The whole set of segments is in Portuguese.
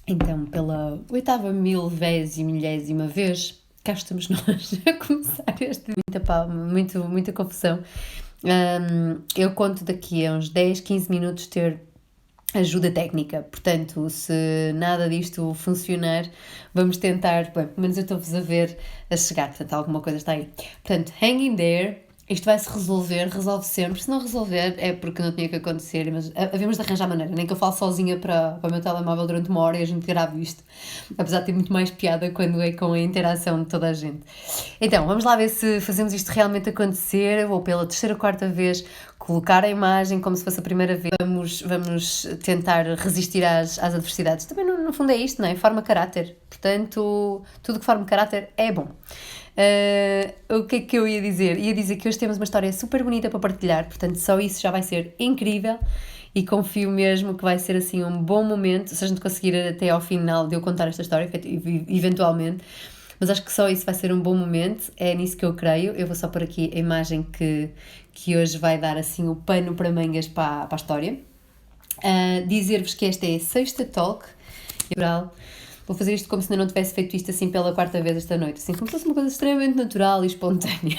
Então, pela oitava milésima vez, cá estamos nós a começar muita confusão. Eu conto daqui a uns 10, 15 minutos ter ajuda técnica, portanto, se nada disto funcionar, vamos tentar, bem, pelo menos eu estou-vos a ver a chegar, portanto, alguma coisa está aí. Portanto, hang in there, isto vai-se resolve sempre, se não resolver é porque não tinha que acontecer, mas havemos de arranjar maneira, nem que eu falo sozinha para o meu telemóvel durante uma hora e a gente grave isto, apesar de ter muito mais piada quando é com a interação de toda a gente. Então, vamos lá ver se fazemos isto realmente acontecer, ou pela terceira ou quarta vez, colocar a imagem como se fosse a primeira vez. Vamos tentar resistir às adversidades. Também, no fundo, é isto, não é? Forma caráter. Portanto, tudo que forma caráter é bom. O que é que eu ia dizer? Ia dizer que hoje temos uma história super bonita para partilhar, portanto, só isso já vai ser incrível e confio mesmo que vai ser assim um bom momento, se a gente conseguir até ao final de eu contar esta história, eventualmente. Mas acho que só isso vai ser um bom momento, é nisso que eu creio. Eu vou só pôr aqui a imagem que hoje vai dar assim o pano para mangas para a história. Dizer-vos que esta é a sexta talk. Vou fazer isto como se ainda não tivesse feito isto assim pela quarta vez esta noite, assim como se fosse uma coisa extremamente natural e espontânea.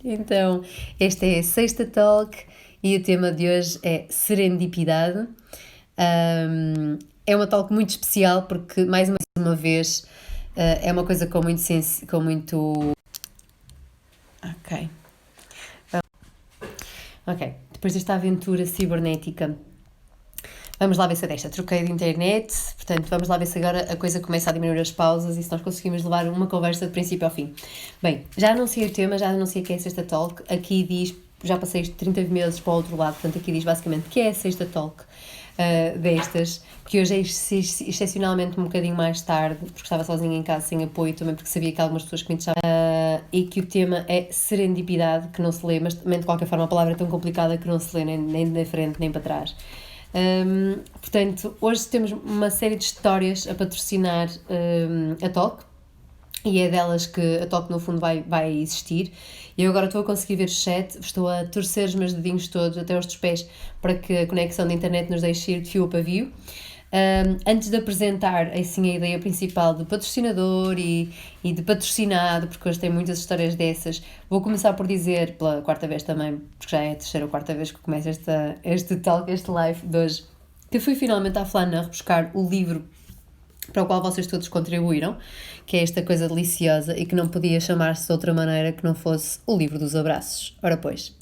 Então, esta é a sexta talk e o tema de hoje é serendipidade. É uma talk muito especial porque, mais uma vez, é uma coisa com muito... Ok. Depois desta aventura cibernética, vamos lá ver se é desta. Troquei de internet, portanto, vamos lá ver se agora a coisa começa a diminuir as pausas e se nós conseguimos levar uma conversa de princípio ao fim. Bem, já anunciei o tema, já anunciei que é a sexta talk. Aqui diz, já passei 30 meses para o outro lado, portanto, aqui diz basicamente que é a sexta talk destas, que hoje é excepcionalmente um bocadinho mais tarde, porque estava sozinha em casa sem apoio, também porque sabia que algumas pessoas que me deixavam, e que o tema é serendipidade, que não se lê, mas também de qualquer forma a palavra é tão complicada que não se lê nem de frente nem para trás. Portanto, hoje temos uma série de histórias a patrocinar a talk, e é delas que a talk no fundo vai existir. Eu agora estou a conseguir ver o chat, estou a torcer os meus dedinhos todos até aos dos pés para que a conexão da internet nos deixe ir de fio a pavio. Antes de apresentar assim a ideia principal do patrocinador e de patrocinado, porque hoje tem muitas histórias dessas, vou começar por dizer, pela quarta vez também, porque já é a terceira ou quarta vez que começo este talk, este live de hoje, que fui finalmente à Flaneur buscar o livro para o qual vocês todos contribuíram, que é esta coisa deliciosa e que não podia chamar-se de outra maneira que não fosse o livro dos abraços. Ora pois.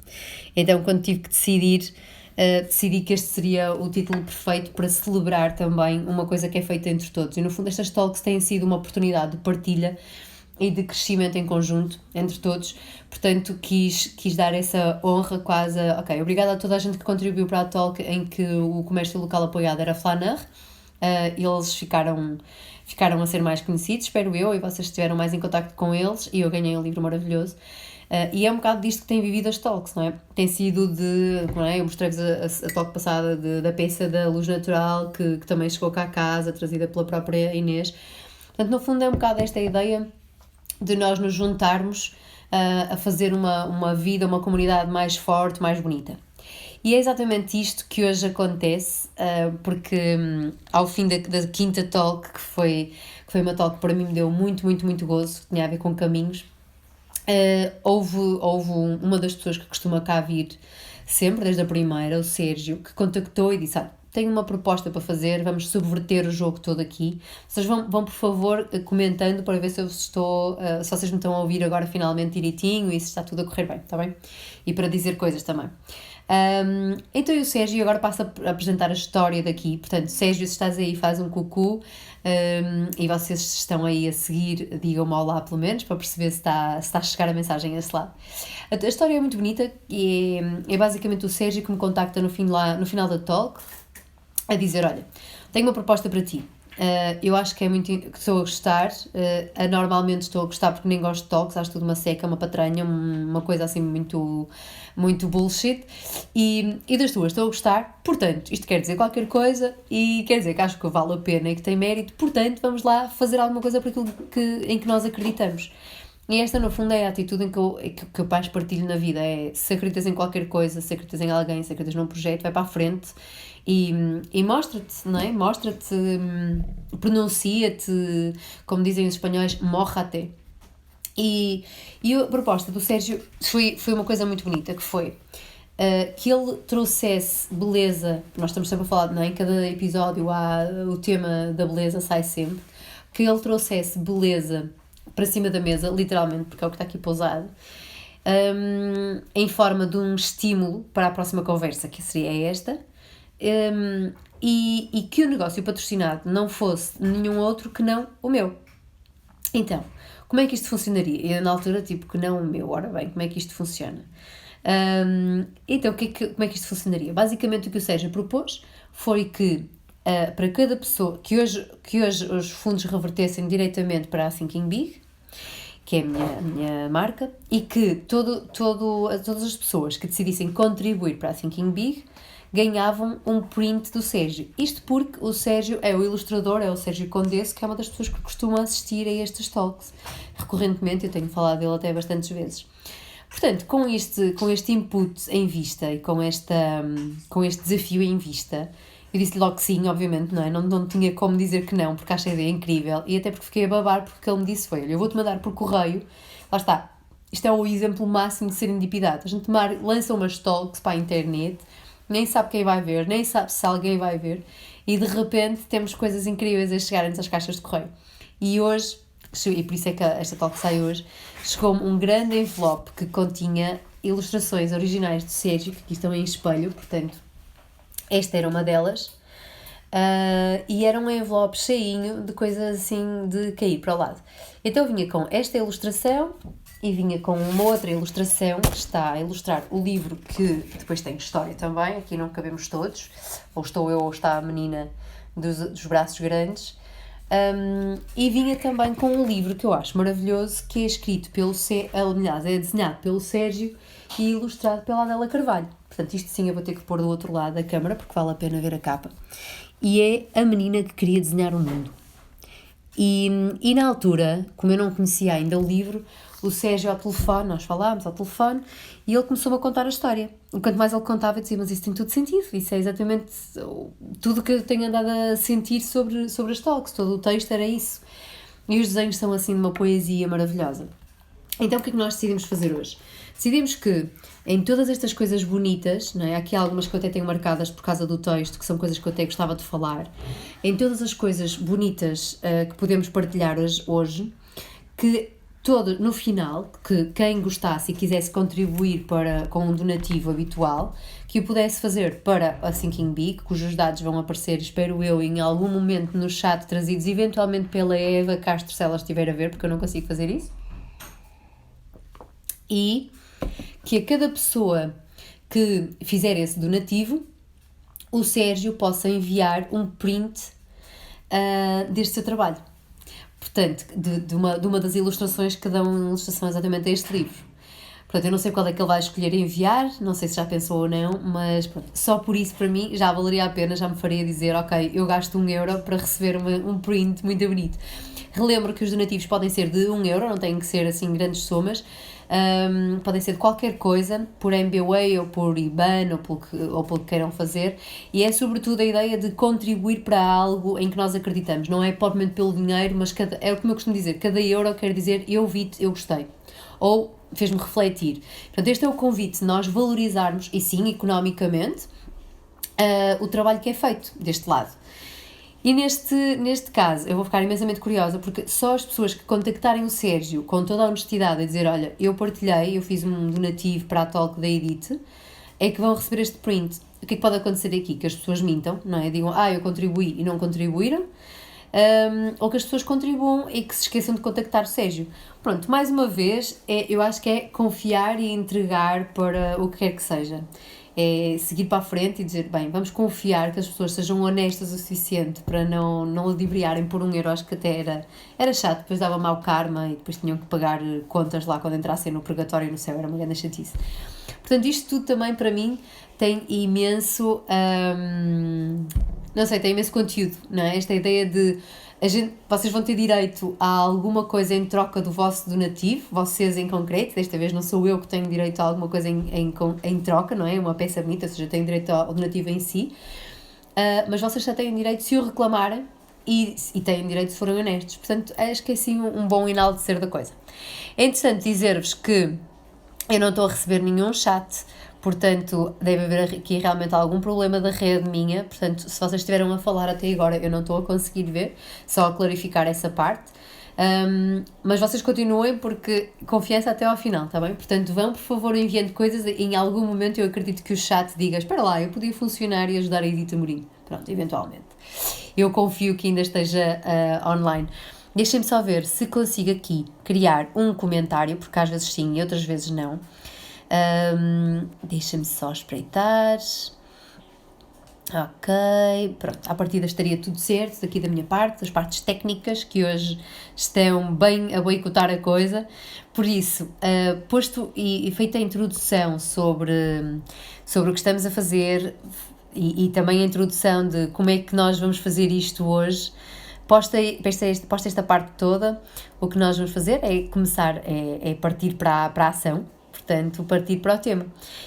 Então, quando tive que decidir, decidi que este seria o título perfeito para celebrar também uma coisa que é feita entre todos. E no fundo estas talks têm sido uma oportunidade de partilha e de crescimento em conjunto entre todos, portanto quis dar essa honra quase ok, obrigada a toda a gente que contribuiu para a talk em que o comércio local apoiado era Flaneur. Eles ficaram a ser mais conhecidos, espero eu, e vocês estiveram mais em contacto com eles e eu ganhei um livro maravilhoso. E é um bocado disto que tem vivido as talks, não é? Tem sido não é? Eu mostrei-vos a talk passada da peça da Luz Natural, que também chegou cá a casa, trazida pela própria Inês. Portanto, no fundo é um bocado esta ideia de nós nos juntarmos a fazer uma vida, uma comunidade mais forte, mais bonita. E é exatamente isto que hoje acontece, porque ao fim da quinta talk, que foi uma talk que para mim me deu muito, muito, muito gozo, que tinha a ver com caminhos, houve uma das pessoas que costuma cá vir sempre, desde a primeira, o Sérgio, que contactou e disse, tenho uma proposta para fazer, vamos subverter o jogo todo aqui. Vocês vão por favor, comentando para ver se se vocês me estão a ouvir agora finalmente direitinho e se está tudo a correr bem, está bem? E para dizer coisas também. Então o Sérgio agora passa a apresentar a história daqui, portanto Sérgio, se estás aí faz um cucu, e vocês estão aí a seguir, digam-me olá pelo menos para perceber se está a chegar a mensagem a esse lado. A história é muito bonita e é basicamente o Sérgio que me contacta no final da talk a dizer, olha, tenho uma proposta para ti. Eu acho que que estou a gostar, anormalmente estou a gostar porque nem gosto de talks, acho tudo uma seca, uma patranha, uma coisa assim muito, muito bullshit, e das tuas estou a gostar, portanto, isto quer dizer qualquer coisa e quer dizer que acho que vale a pena e que tem mérito, portanto, vamos lá fazer alguma coisa por aquilo em que nós acreditamos. E esta, no fundo, é a atitude que eu mais partilho na vida. É, se acreditas em qualquer coisa, se acreditas em alguém, se acreditas num projeto, vai para a frente e mostra-te, não é? Mostra-te, pronuncia-te, como dizem os espanhóis, mójate. E a proposta do Sérgio foi uma coisa muito bonita, que foi que ele trouxesse beleza. Nós estamos sempre a falar, não é? Em cada episódio o tema da beleza sai sempre. Que ele trouxesse beleza para cima da mesa, literalmente, porque é o que está aqui pousado, em forma de um estímulo para a próxima conversa, que seria esta, e que o negócio patrocinado não fosse nenhum outro que não o meu. Então, como é que isto funcionaria? Eu, na altura, tipo, que não o meu. Ora bem, como é que isto funciona? Então, como é que isto funcionaria? Basicamente, o que o Sérgio propôs foi que para cada pessoa, que hoje os fundos revertessem diretamente para a Thinking Big, que é a minha marca, e que todas as pessoas que decidissem contribuir para a Thinking Big ganhavam um print do Sérgio. Isto porque o Sérgio é o ilustrador, é o Sérgio Condesso, que é uma das pessoas que costuma assistir a estes talks. Recorrentemente, eu tenho falado dele até bastantes vezes. Portanto, com este input em vista e com este desafio em vista, eu disse logo que sim, obviamente, não é? Não tinha como dizer que não, porque achei a ideia incrível e até porque fiquei a babar, porque ele me disse foi, olha, eu vou-te mandar por correio, lá está, isto é o exemplo máximo de serendipidade. A gente lança umas talks para a internet, nem sabe quem vai ver, nem sabe se alguém vai ver, e de repente temos coisas incríveis a chegarem-nos às caixas de correio. E hoje, e por isso é que esta talk sai hoje, chegou-me um grande envelope que continha ilustrações originais de Sérgio, que aqui estão em espelho, portanto, esta era uma delas, e era um envelope cheinho de coisas assim de cair para o lado. Então vinha com esta ilustração e vinha com uma outra ilustração que está a ilustrar o livro, que depois tem história também, aqui não cabemos todos, ou estou eu ou está a menina dos braços grandes, e vinha também com um livro que eu acho maravilhoso, que é escrito aliás, é desenhado pelo Sérgio e ilustrado pela Adela Carvalho. Portanto, isto sim eu vou ter que pôr do outro lado da câmara, porque vale a pena ver a capa. E é a menina que queria desenhar o mundo. E na altura, como eu não conhecia ainda o livro, o Sérgio ao telefone, nós falámos ao telefone, e ele começou-me a contar a história. E quanto mais ele contava, eu dizia, mas isso tem tudo sentido, isso é exatamente tudo o que eu tenho andado a sentir sobre as talks, todo o texto era isso. E os desenhos são assim de uma poesia maravilhosa. Então o que é que nós decidimos fazer hoje? Decidimos que em todas estas coisas bonitas, não é? Há aqui algumas que eu até tenho marcadas por causa do texto, que são coisas que eu até gostava de falar, em todas as coisas bonitas que podemos partilhar hoje, que no final, que quem gostasse e quisesse contribuir com um donativo habitual, que o pudesse fazer para a Thinking Big, cujos dados vão aparecer, espero eu, em algum momento no chat, trazidos eventualmente pela Eva Castro, se ela estiver a ver, porque eu não consigo fazer isso. E que a cada pessoa que fizer esse donativo, o Sérgio possa enviar um print deste seu trabalho. Portanto, de uma das ilustrações que dão ilustração exatamente a este livro. Portanto, eu não sei qual é que ele vai escolher enviar, não sei se já pensou ou não, mas pronto, só por isso para mim já valeria a pena, já me faria dizer, ok, eu gasto 1€ para receber um print muito bonito. Relembro que os donativos podem ser de 1€, não têm que ser assim grandes somas, podem ser de qualquer coisa, por MBWay ou por IBAN ou pelo que queiram fazer, e é sobretudo a ideia de contribuir para algo em que nós acreditamos, não é propriamente pelo dinheiro, mas é como eu costumo dizer, cada euro quer dizer eu vi-te, eu gostei, ou fez-me refletir. Portanto, este é o convite de nós valorizarmos, e sim, economicamente, o trabalho que é feito deste lado. E neste caso, eu vou ficar imensamente curiosa, porque só as pessoas que contactarem o Sérgio com toda a honestidade a dizer, olha, eu partilhei, eu fiz um donativo para a talk da Edith, é que vão receber este print. O que é que pode acontecer aqui? Que as pessoas mintam, não é? Digam, eu contribuí e não contribuíram, ou que as pessoas contribuam e que se esqueçam de contactar o Sérgio. Pronto, mais uma vez, eu acho que é confiar e entregar para o que quer que seja. É seguir para a frente e dizer, bem, vamos confiar que as pessoas sejam honestas o suficiente para não ludibriarem por 1€. Acho que até era chato, depois dava mau karma e depois tinham que pagar contas lá quando entrassem no purgatório e no céu, era uma grande chatice. Portanto, isto tudo também para mim tem imenso não sei, tem imenso conteúdo, não é? Esta ideia de vocês vão ter direito a alguma coisa em troca do vosso donativo, vocês em concreto, desta vez não sou eu que tenho direito a alguma coisa em troca, não é? Uma peça bonita, ou seja, eu tenho direito ao donativo em si, mas vocês só têm direito se o reclamarem e têm direito se forem honestos. Portanto, acho que é assim um bom enaltecer da coisa. É interessante dizer-vos que eu não estou a receber nenhum chat, portanto, deve haver aqui realmente algum problema da rede minha. Portanto, se vocês estiveram a falar até agora, eu não estou a conseguir ver, só a clarificar essa parte. Mas vocês continuem porque confiança até ao final, tá bem? Portanto, vão por favor enviando coisas. Em algum momento eu acredito que o chat diga: espera lá, eu podia funcionar e ajudar a Edith Amorim. Pronto, eventualmente. Eu confio que ainda esteja online. Deixem-me só ver se consigo aqui criar um comentário, porque às vezes sim e outras vezes não. Deixem-me só espreitar. Ok, pronto, à partida estaria tudo certo daqui da minha parte, das partes técnicas que hoje estão bem a boicotar a coisa. Por isso, posto e feita a introdução sobre o que estamos a fazer e também a introdução de como é que nós vamos fazer isto hoje, posta esta parte toda, o que nós vamos fazer é começar, é partir para a ação. Portanto, partir para o tema.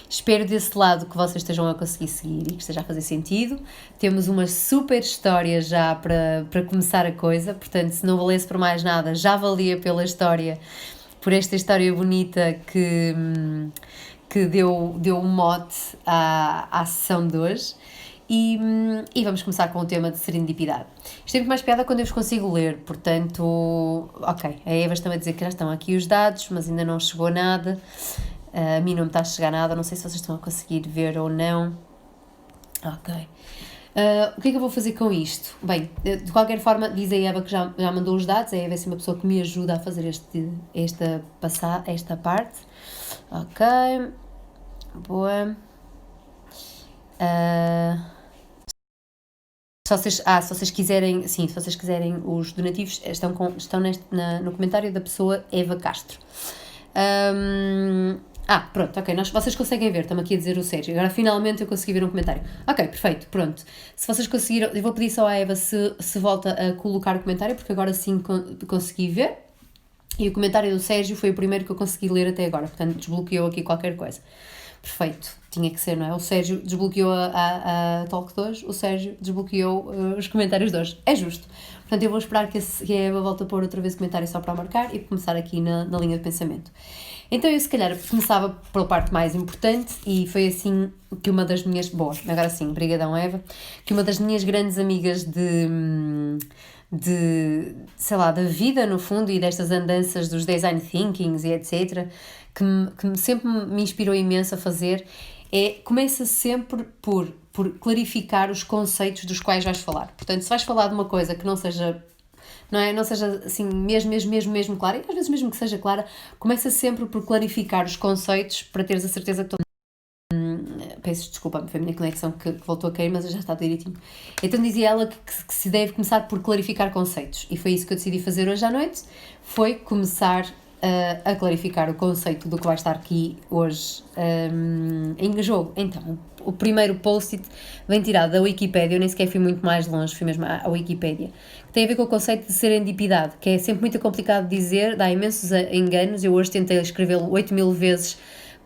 Espero desse lado que vocês estejam a conseguir seguir e que esteja a fazer sentido. Temos uma super história já para começar a coisa, portanto, se não valesse por mais nada, já valia pela história, por esta história bonita que deu um mote à sessão de hoje. E vamos começar com o tema de serendipidade. Isto é muito mais piada quando eu vos consigo ler, portanto, ok, a Eva está a dizer que já estão aqui os dados, mas ainda não chegou nada, a mim não me está a chegar nada, não sei se vocês estão a conseguir ver ou não. Ok. O que é que eu vou fazer com isto? Bem, de qualquer forma, diz a Eva que já mandou os dados, a Eva é assim uma pessoa que me ajuda a fazer esta parte. Ok, boa. Se vocês quiserem, sim, se vocês quiserem os donativos, estão no comentário da pessoa Eva Castro. Pronto, ok, vocês conseguem ver, estamos aqui a dizer o Sérgio, agora finalmente eu consegui ver um comentário. Ok, perfeito, pronto. Se vocês conseguiram, eu vou pedir só à Eva se volta a colocar o comentário, porque agora sim consegui ver. E o comentário do Sérgio foi o primeiro que eu consegui ler até agora, portanto desbloqueou aqui qualquer coisa. Perfeito, tinha que ser, não é? O Sérgio desbloqueou a Talk de hoje, o Sérgio desbloqueou os comentários de hoje. É justo. Portanto, eu vou esperar que a Eva volte a pôr outra vez o comentário só para marcar e começar aqui na linha de pensamento. Então, eu se calhar começava pela parte mais importante e foi assim que uma das minhas... Boa, agora sim, brigadão Eva. Que uma das minhas grandes amigas sei lá, da vida no fundo e destas andanças dos design thinkings e etc., que sempre me inspirou imenso a fazer, começa sempre por clarificar os conceitos dos quais vais falar. Portanto, se vais falar de uma coisa que não seja assim mesmo clara, e às vezes mesmo que seja clara, começa sempre por clarificar os conceitos para teres a certeza que peço desculpa, foi a minha conexão que voltou a cair, mas já está direitinho. Então dizia ela que se deve começar por clarificar conceitos, e foi isso que eu decidi fazer hoje à noite, foi começar a clarificar o conceito do que vai estar aqui hoje em jogo. Então, o primeiro post-it vem tirado da Wikipédia, eu nem sequer fui muito mais longe, fui mesmo à Wikipédia, que tem a ver com o conceito de serendipidade, que é sempre muito complicado de dizer, dá imensos enganos. Eu hoje tentei escrevê-lo 8.000 vezes,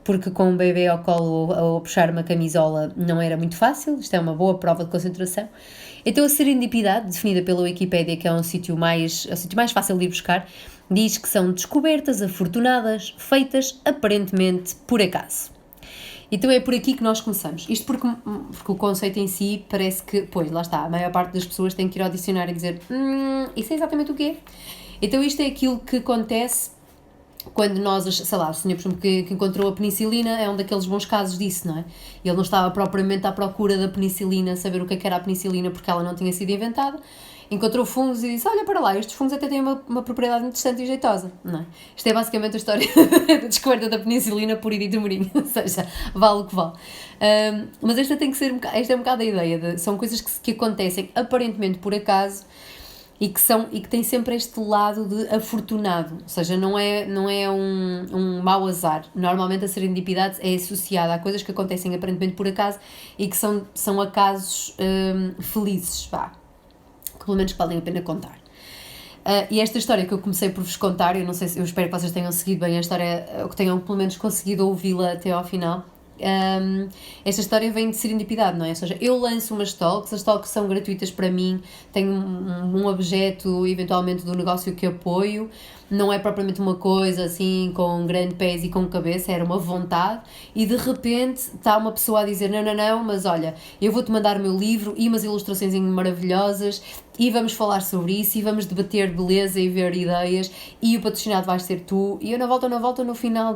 porque com um bebê ao colo ou a puxar uma camisola não era muito fácil. Isto é uma boa prova de concentração. Então a serendipidade, definida pela Wikipédia, que é o sítio mais fácil de ir buscar, diz que são descobertas afortunadas feitas aparentemente por acaso. Então é por aqui que nós começamos. Isto porque o conceito em si parece que, pois, lá está, a maior parte das pessoas tem que ir ao dicionário e dizer isso é exatamente o quê? Então isto é aquilo que acontece quando nós, sei lá, o senhor, por exemplo, que encontrou a penicilina é um daqueles bons casos disso, não é? Ele não estava propriamente à procura da penicilina, saber o que era a penicilina, porque ela não tinha sido inventada. Encontrou fungos e disse, olha para lá, estes fungos até têm uma propriedade interessante e jeitosa, não é? Isto é basicamente a história da descoberta da penicilina por Edith Amorim, ou seja, vale o que vale. Mas esta é um bocado a ideia, são coisas que acontecem aparentemente por acaso, e que têm sempre este lado de afortunado, ou seja, não é um mau azar. Normalmente a serendipidade é associada a coisas que acontecem aparentemente por acaso e que são acasos felizes, vá, que pelo menos valem a pena contar. E esta história que eu comecei por vos contar, eu espero que vocês tenham seguido bem a história, ou que tenham pelo menos conseguido ouvi-la até ao final. Esta história vem de serendipidade, não é? Ou seja, eu lanço umas talks, as talks são gratuitas para mim, tenho um objeto eventualmente do negócio que apoio, não é propriamente uma coisa assim com grande peso e com cabeça, era uma vontade, e de repente está uma pessoa a dizer não, mas olha, eu vou-te mandar o meu livro e umas ilustrações maravilhosas e vamos falar sobre isso e vamos debater beleza e ver ideias e o patrocinado vais ser tu, e eu na volta no final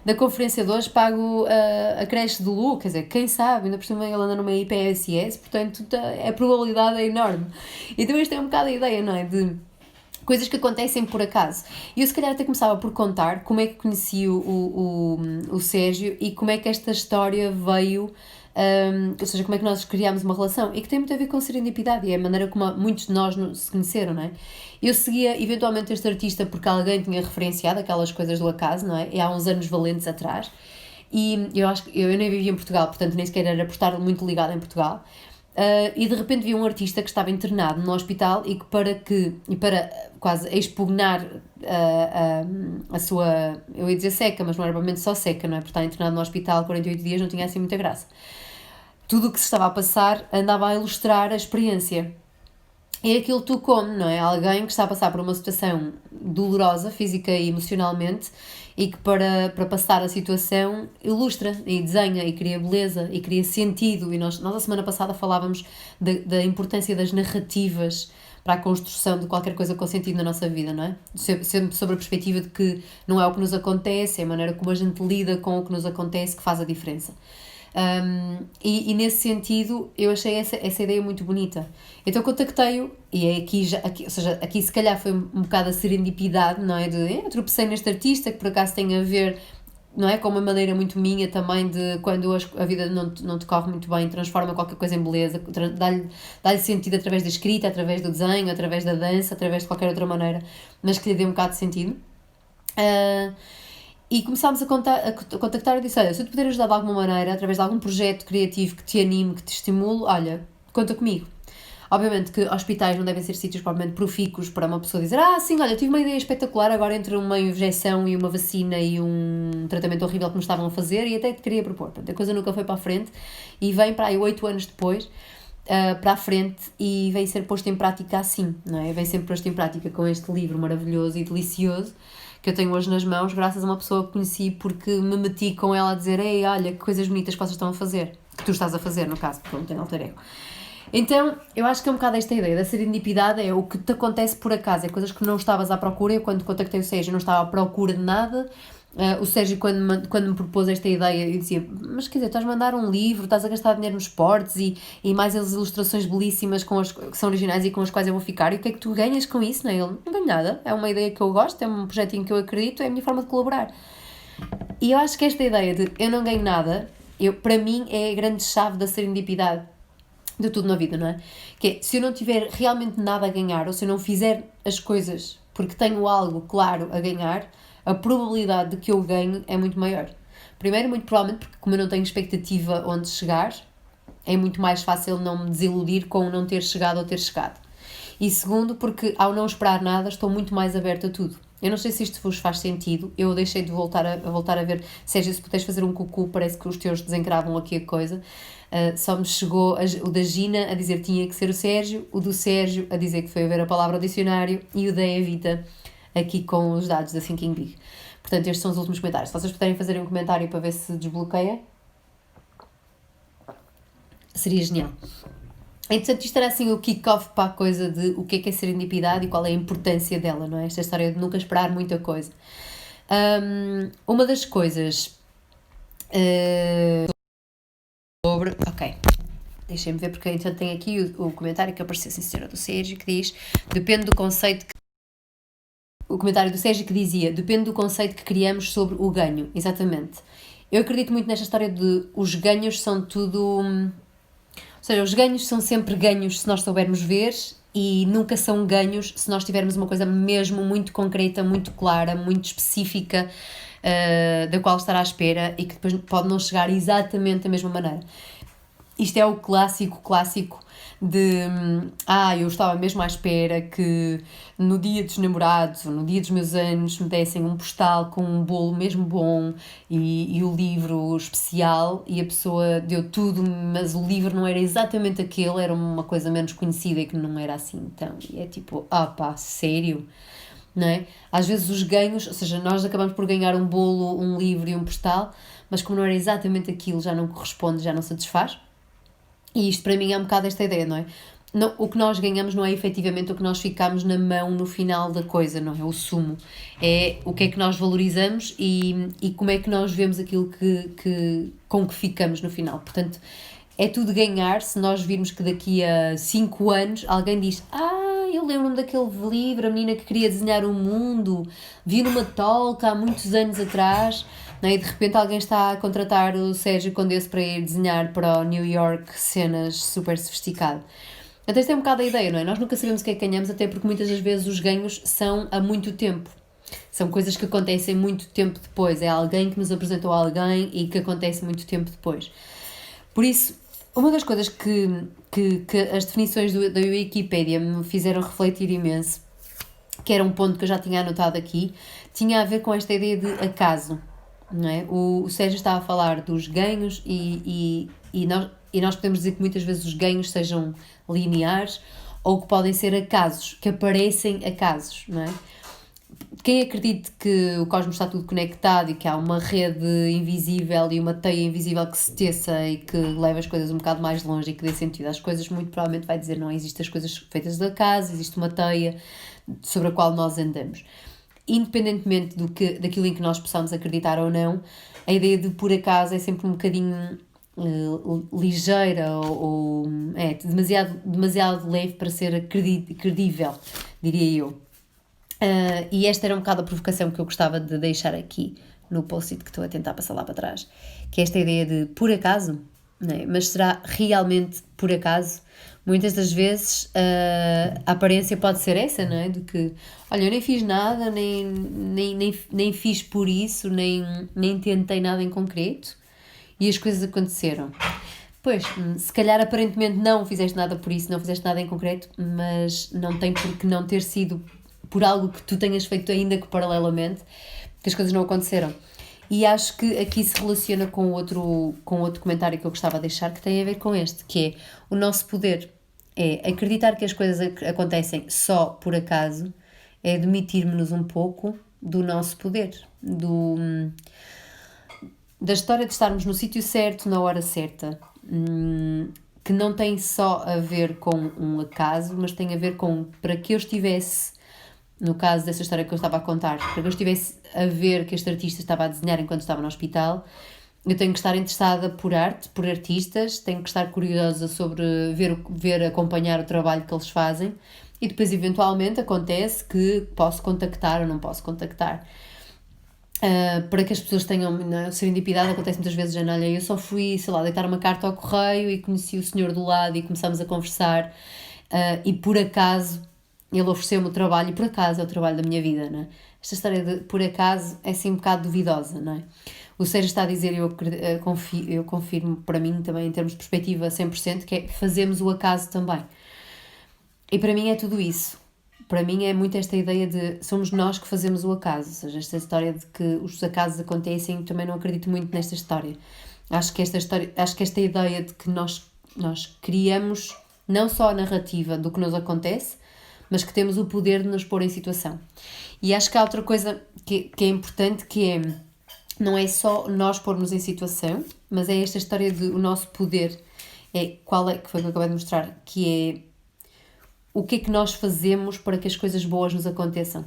da conferência de hoje pago a creche do Lu, quer dizer, quem sabe, ainda por cima ele anda numa IPSS, portanto a probabilidade é enorme. Então isto é um bocado a ideia, não é? De coisas que acontecem por acaso. E eu se calhar até começava por contar como é que conheci o Sérgio e como é que esta história veio, ou seja, como é que nós criámos uma relação e que tem muito a ver com serendipidade e é a maneira como muitos de nós se conheceram, não é? Eu seguia eventualmente este artista porque alguém tinha referenciado aquelas coisas do acaso, não é? E há uns anos valentes atrás. E eu acho que eu nem vivia em Portugal, portanto nem sequer era por estar muito ligada em Portugal. E de repente vi um artista que estava internado no hospital e que para quase expugnar a sua, eu ia dizer seca, mas não era provavelmente só seca, não é? Porque estar internado no hospital 48 dias não tinha assim muita graça. Tudo o que se estava a passar andava a ilustrar a experiência. E aquilo tocou-me, não é? Alguém que está a passar por uma situação dolorosa, física e emocionalmente, e que para passar a situação ilustra e desenha e cria beleza e cria sentido. E nós a semana passada falávamos da importância das narrativas para a construção de qualquer coisa com sentido na nossa vida, não é? Sempre sobre a perspectiva de que não é o que nos acontece, é a maneira como a gente lida com o que nos acontece que faz a diferença. E nesse sentido eu achei essa ideia muito bonita, então contactei-o e é ou seja, aqui se calhar foi um bocado a serendipidade, não é, eu tropecei neste artista que por acaso tem a ver, não é, com uma maneira muito minha também de quando a vida não te corre muito bem, transforma qualquer coisa em beleza, dá-lhe sentido através da escrita, através do desenho, através da dança, através de qualquer outra maneira, mas que lhe dê um bocado de sentido. E começámos a contactar e disse, olha, se eu te puder ajudar de alguma maneira, através de algum projeto criativo que te anime, que te estimule, olha, conta comigo. Obviamente que hospitais não devem ser sítios provavelmente profícuos para uma pessoa dizer, sim, olha, tive uma ideia espetacular agora entre uma injeção e uma vacina e um tratamento horrível que me estavam a fazer e até te queria propor. Portanto, a coisa nunca foi para a frente e vem para aí 8 anos depois para a frente e vem ser posto em prática assim, não é? Vem ser posto em prática com este livro maravilhoso e delicioso que eu tenho hoje nas mãos, graças a uma pessoa que conheci porque me meti com ela a dizer, ei, olha, que coisas bonitas que vocês estão a fazer, que tu estás a fazer, no caso, porque eu não tenho alter ego. Então, eu acho que é um bocado esta ideia da serendipidade, é o que te acontece por acaso, é coisas que não estavas à procura. Eu quando contactei o Sérgio não estava à procura de nada. O Sérgio quando me propôs esta ideia eu dizia, mas quer dizer, estás a mandar um livro, estás a gastar dinheiro nos esportes e mais as ilustrações belíssimas que são originais e com as quais eu vou ficar, e o que é que tu ganhas com isso? Não é? Ele, não ganho nada, é uma ideia que eu gosto, é um projetinho que eu acredito, é a minha forma de colaborar. E eu acho que esta ideia de eu não ganho nada, para mim é a grande chave da serendipidade de tudo na vida, não é? Que é, se eu não tiver realmente nada a ganhar, ou se eu não fizer as coisas porque tenho algo claro a ganhar, a probabilidade de que eu ganhe é muito maior. Primeiro, muito provavelmente, porque como eu não tenho expectativa onde chegar, é muito mais fácil não me desiludir com não ter chegado ou ter chegado. E segundo, porque ao não esperar nada, estou muito mais aberta a tudo. Eu não sei se isto vos faz sentido, eu deixei de voltar a ver, Sérgio, se puderes fazer um cucu, parece que os teus desencravam aqui a coisa. Só me chegou o da Gina a dizer que tinha que ser o Sérgio, o do Sérgio a dizer que foi a ver a palavra ao dicionário e o da Evita aqui com os dados da Thinking Big. Portanto, estes são os últimos comentários. Se vocês puderem fazer um comentário para ver se desbloqueia, seria genial. Então, isto era assim o kick-off para a coisa de o que é serendipidade e qual é a importância dela, não é? Esta história de nunca esperar muita coisa. Uma das coisas sobre... Ok, deixem-me ver porque então tem aqui o comentário que apareceu, sincero, do Sérgio, que diz, depende do conceito que... O comentário do Sérgio que dizia, depende do conceito que criamos sobre o ganho. Exatamente. Eu acredito muito nesta história de os ganhos são tudo... Ou seja, os ganhos são sempre ganhos se nós soubermos ver e nunca são ganhos se nós tivermos uma coisa mesmo muito concreta, muito clara, muito específica, da qual estar à espera e que depois pode não chegar exatamente da mesma maneira. Isto é o clássico de eu estava mesmo à espera que no dia dos namorados ou no dia dos meus anos me dessem um postal com um bolo mesmo bom e o livro especial, e a pessoa deu tudo, mas o livro não era exatamente aquele, era uma coisa menos conhecida e que não era assim. Então, é tipo, sério? Não é? Às vezes os ganhos, ou seja, nós acabamos por ganhar um bolo, um livro e um postal, mas como não era exatamente aquilo, já não corresponde, já não satisfaz. E isto para mim é um bocado esta ideia, não é? Não, o que nós ganhamos não é efetivamente o que nós ficamos na mão no final da coisa, não é? O sumo. É o que é que nós valorizamos e como é que nós vemos aquilo com que ficamos no final. Portanto, é tudo ganhar se nós virmos que daqui a 5 anos alguém diz: eu lembro-me daquele livro, a menina que queria desenhar o mundo, vi numa talk há muitos anos atrás, não é? E de repente alguém está a contratar o Sérgio Condesse para ir desenhar para o New York cenas super sofisticado. Então esta é um bocado a ideia, não é? Nós nunca sabemos o que é que ganhamos, até porque muitas das vezes os ganhos são há muito tempo. São coisas que acontecem muito tempo depois. É alguém que nos apresentou a alguém e que acontece muito tempo depois. Por isso, uma das coisas que as definições da Wikipedia me fizeram refletir imenso, que era um ponto que eu já tinha anotado aqui, tinha a ver com esta ideia de acaso. Não é? O Sérgio estava a falar dos ganhos e nós podemos dizer que muitas vezes os ganhos sejam lineares ou que podem ser acasos, que aparecem acasos, não é? Quem acredita que o cosmos está tudo conectado e que há uma rede invisível e uma teia invisível que se teça e que leva as coisas um bocado mais longe e que dê sentido às coisas, muito provavelmente vai dizer: não existem as coisas feitas de acaso, existe uma teia sobre a qual nós andamos. Independentemente daquilo em que nós possamos acreditar ou não, a ideia de por acaso é sempre um bocadinho ligeira ou demasiado leve para ser credível, diria eu. E esta era um bocado a provocação que eu gostava de deixar aqui no post-it que estou a tentar passar lá para trás, que é esta ideia de por acaso, não é? Mas será realmente por acaso? Muitas das vezes a aparência pode ser essa, não é? De que, olha, eu nem fiz nada, nem fiz por isso, nem tentei nada em concreto e as coisas aconteceram. Pois, se calhar aparentemente não fizeste nada por isso, não fizeste nada em concreto, mas não tem por que não ter sido por algo que tu tenhas feito ainda que paralelamente, que as coisas não aconteceram. E acho que aqui se relaciona com outro comentário que eu gostava de deixar, que tem a ver com este, que é o nosso poder. É acreditar que as coisas acontecem só por acaso, é demitir-nos um pouco do nosso poder, da história de estarmos no sítio certo, na hora certa, que não tem só a ver com um acaso, mas tem a ver com, para que eu estivesse, no caso dessa história que eu estava a contar, para que eu estivesse a ver que este artista estava a desenhar enquanto estava no hospital, eu tenho que estar interessada por arte, por artistas, tenho que estar curiosa sobre acompanhar o trabalho que eles fazem, e depois eventualmente acontece que posso contactar ou não posso contactar. Para que as pessoas tenham, não, serendipidade acontece muitas vezes, olha, eu só fui, sei lá, deitar uma carta ao correio e conheci o senhor do lado e começámos a conversar, e por acaso ele ofereceu-me o trabalho, e por acaso é o trabalho da minha vida, não é? Esta história de por acaso é assim um bocado duvidosa, não é? O Sérgio está a dizer, eu confirmo para mim também em termos de perspectiva 100%, que é que fazemos o acaso também. E para mim é tudo isso. Para mim é muito esta ideia de somos nós que fazemos o acaso, ou seja, esta história de que os acasos acontecem, também não acredito muito nesta história. Acho que esta ideia de que nós criamos não só a narrativa do que nos acontece, mas que temos o poder de nos pôr em situação. E acho que há outra coisa que é importante, que é, não é só nós pormos em situação, mas é esta história de o nosso poder, que foi o que eu acabei de mostrar, que é o que é que nós fazemos para que as coisas boas nos aconteçam.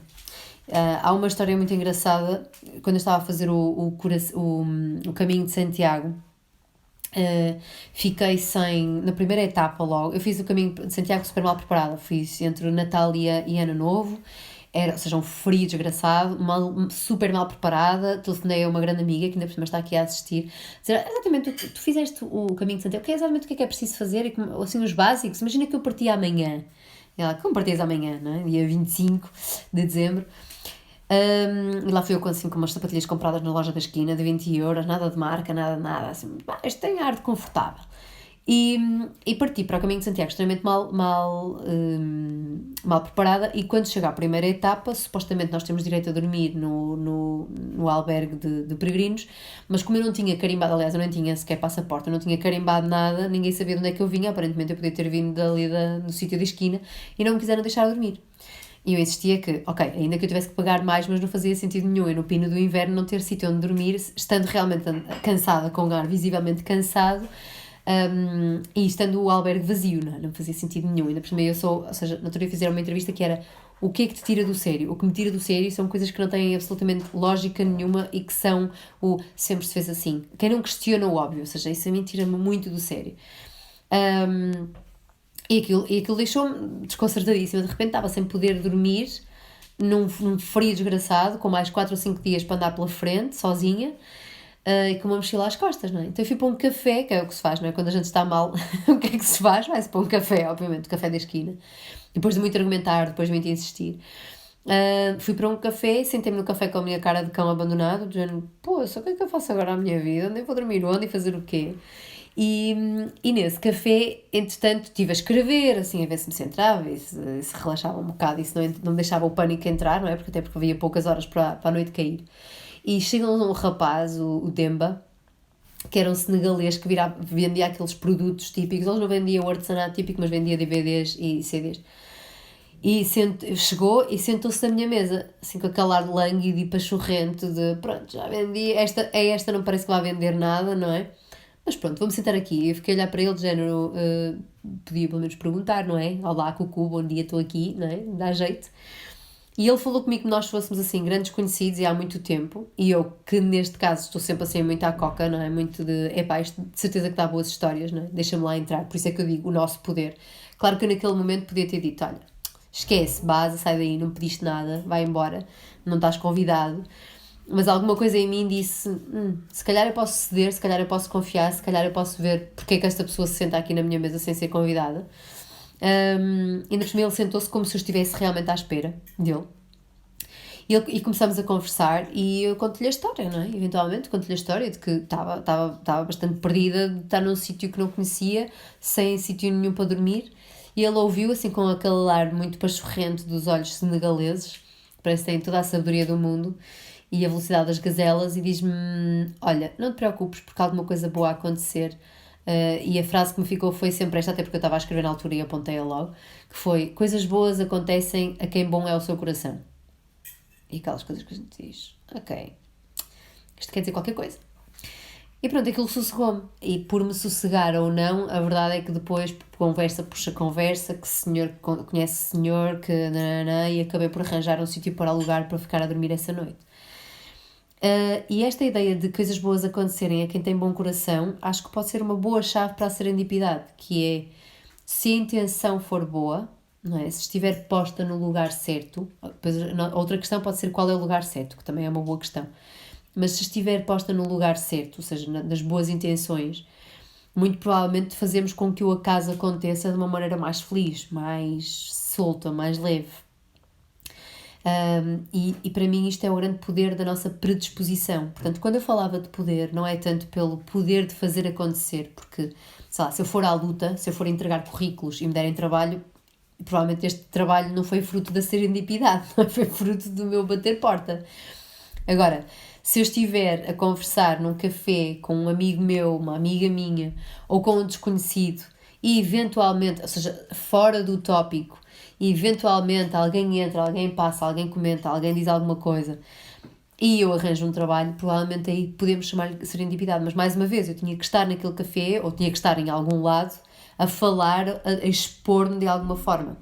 Há uma história muito engraçada, quando eu estava a fazer o caminho de Santiago, fiquei na primeira etapa logo, eu fiz o caminho de Santiago super mal preparada, fiz entre Natal e Ano Novo, ou seja, um frio desgraçado, super mal preparada, telefonei a uma grande amiga que ainda por cima está aqui a assistir, dizer, exatamente, tu fizeste o caminho de Santiago, o que é exatamente o que é preciso fazer, e assim os básicos, imagina que eu partia amanhã, E ela, como partias amanhã, não é? Dia 25 de dezembro. E lá fui eu assim, com umas sapatilhas compradas na loja da esquina de 20€, nada de marca, nada, assim, isto tem ar de confortável. E parti para o caminho de Santiago extremamente mal preparada, e quando chega à primeira etapa, supostamente nós temos direito a dormir no albergue de peregrinos, mas como eu não tinha carimbado, aliás, eu não tinha sequer passaporte, eu não tinha carimbado nada, ninguém sabia de onde é que eu vinha, aparentemente eu podia ter vindo dali do sítio da esquina, e não me quiseram deixar dormir. E eu insistia que, ok, ainda que eu tivesse que pagar mais, mas não fazia sentido nenhum, eu no pino do inverno não ter sítio onde dormir, estando realmente cansada, com o ar visivelmente cansado, e estando o albergue vazio, não fazia sentido nenhum. Ainda por cima, ou seja, na outro dia fizeram uma entrevista que era: o que é que te tira do sério? O que me tira do sério são coisas que não têm absolutamente lógica nenhuma e que são o sempre se fez assim. Quem não questiona o óbvio, ou seja, isso a mim tira-me muito do sério. E aquilo deixou-me desconcertadíssima. De repente estava sem poder dormir, num frio desgraçado, com mais 4 ou 5 dias para andar pela frente, sozinha, e com uma mochila às costas, não é? Então eu fui para um café, que é o que se faz, não é? Quando a gente está mal, o que é que se faz? Vai-se para um café, obviamente, o café da esquina. Depois de muito argumentar, depois de muito insistir. Fui para um café, sentei-me no café com a minha cara de cão abandonado, dizendo: pô, o que é que eu faço agora à minha vida? Onde eu vou dormir? Onde e fazer o quê? E nesse café, entretanto, estive a escrever, assim, a ver se me centrava e se relaxava um bocado, e se não me deixava o pânico entrar, não é? Até porque havia poucas horas para a noite cair. E chega um rapaz, o Demba, que era um senegalês que vendia aqueles produtos típicos. Eles não vendiam o artesanato típico, mas vendia DVDs e CDs. E chegou e sentou-se na minha mesa, assim, com aquele ar lânguido e pachorrento de: pronto, já vendi, esta não parece que vai vender nada, não é? Mas pronto, vou-me sentar aqui. Eu fiquei a olhar para ele de género, podia pelo menos perguntar, não é? Olá, Cucu, bom dia, estou aqui, não é? Dá jeito. E ele falou comigo que nós fôssemos assim grandes conhecidos e há muito tempo, e eu, que neste caso estou sempre assim muito à coca, não é? Muito de, epá, isto de certeza que dá boas histórias, não é? Deixa-me lá entrar. Por isso é que eu digo o nosso poder. Claro que eu naquele momento podia ter dito: olha, esquece, base, sai daí, não pediste nada, vai embora, não estás convidado. Mas alguma coisa em mim disse: se calhar eu posso ceder, se calhar eu posso confiar, se calhar eu posso ver porque é que esta pessoa se senta aqui na minha mesa sem ser convidada. Ainda por cima ele sentou-se como se eu estivesse realmente à espera dele. E começamos a conversar e eu conto-lhe a história, não é? Eventualmente conto-lhe a história de que estava bastante perdida, de estar num sítio que não conhecia, sem sítio nenhum para dormir. E ele ouviu assim com aquele ar muito pachorrento dos olhos senegaleses, parece que tem toda a sabedoria do mundo e a velocidade das gazelas, e diz-me: olha, não te preocupes porque há alguma coisa boa a acontecer. E a frase que me ficou foi sempre esta, até porque eu estava a escrever na altura e apontei-a logo, que foi: coisas boas acontecem a quem bom é o seu coração. E aquelas coisas que a gente diz: ok, isto quer dizer qualquer coisa. E pronto, aquilo sossegou-me. E por me sossegar ou não, a verdade é que depois conversa puxa conversa, que senhor conhece senhor, que nananã, e acabei por arranjar um sítio para alugar para ficar a dormir essa noite. E esta ideia de coisas boas acontecerem a quem tem bom coração, acho que pode ser uma boa chave para a serendipidade, que é: se a intenção for boa, não é? Se estiver posta no lugar certo. Outra questão pode ser qual é o lugar certo, que também é uma boa questão. Mas se estiver posta no lugar certo, ou seja, nas boas intenções, muito provavelmente fazemos com que o acaso aconteça de uma maneira mais feliz, mais solta, mais leve. E para mim isto é o grande poder da nossa predisposição. Portanto, quando eu falava de poder, não é tanto pelo poder de fazer acontecer, porque, sei lá, se eu for à luta, se eu for entregar currículos e me derem trabalho, provavelmente este trabalho não foi fruto da serendipidade, não foi fruto do meu bater porta. Agora, se eu estiver a conversar num café com um amigo meu, uma amiga minha, ou com um desconhecido, e eventualmente, ou seja, fora do tópico, e eventualmente alguém entra, alguém passa, alguém comenta, alguém diz alguma coisa, e eu arranjo um trabalho, provavelmente aí podemos chamar-lhe serendipidade. Mas mais uma vez, eu tinha que estar naquele café, ou tinha que estar em algum lado, a falar, a expor-me de alguma forma.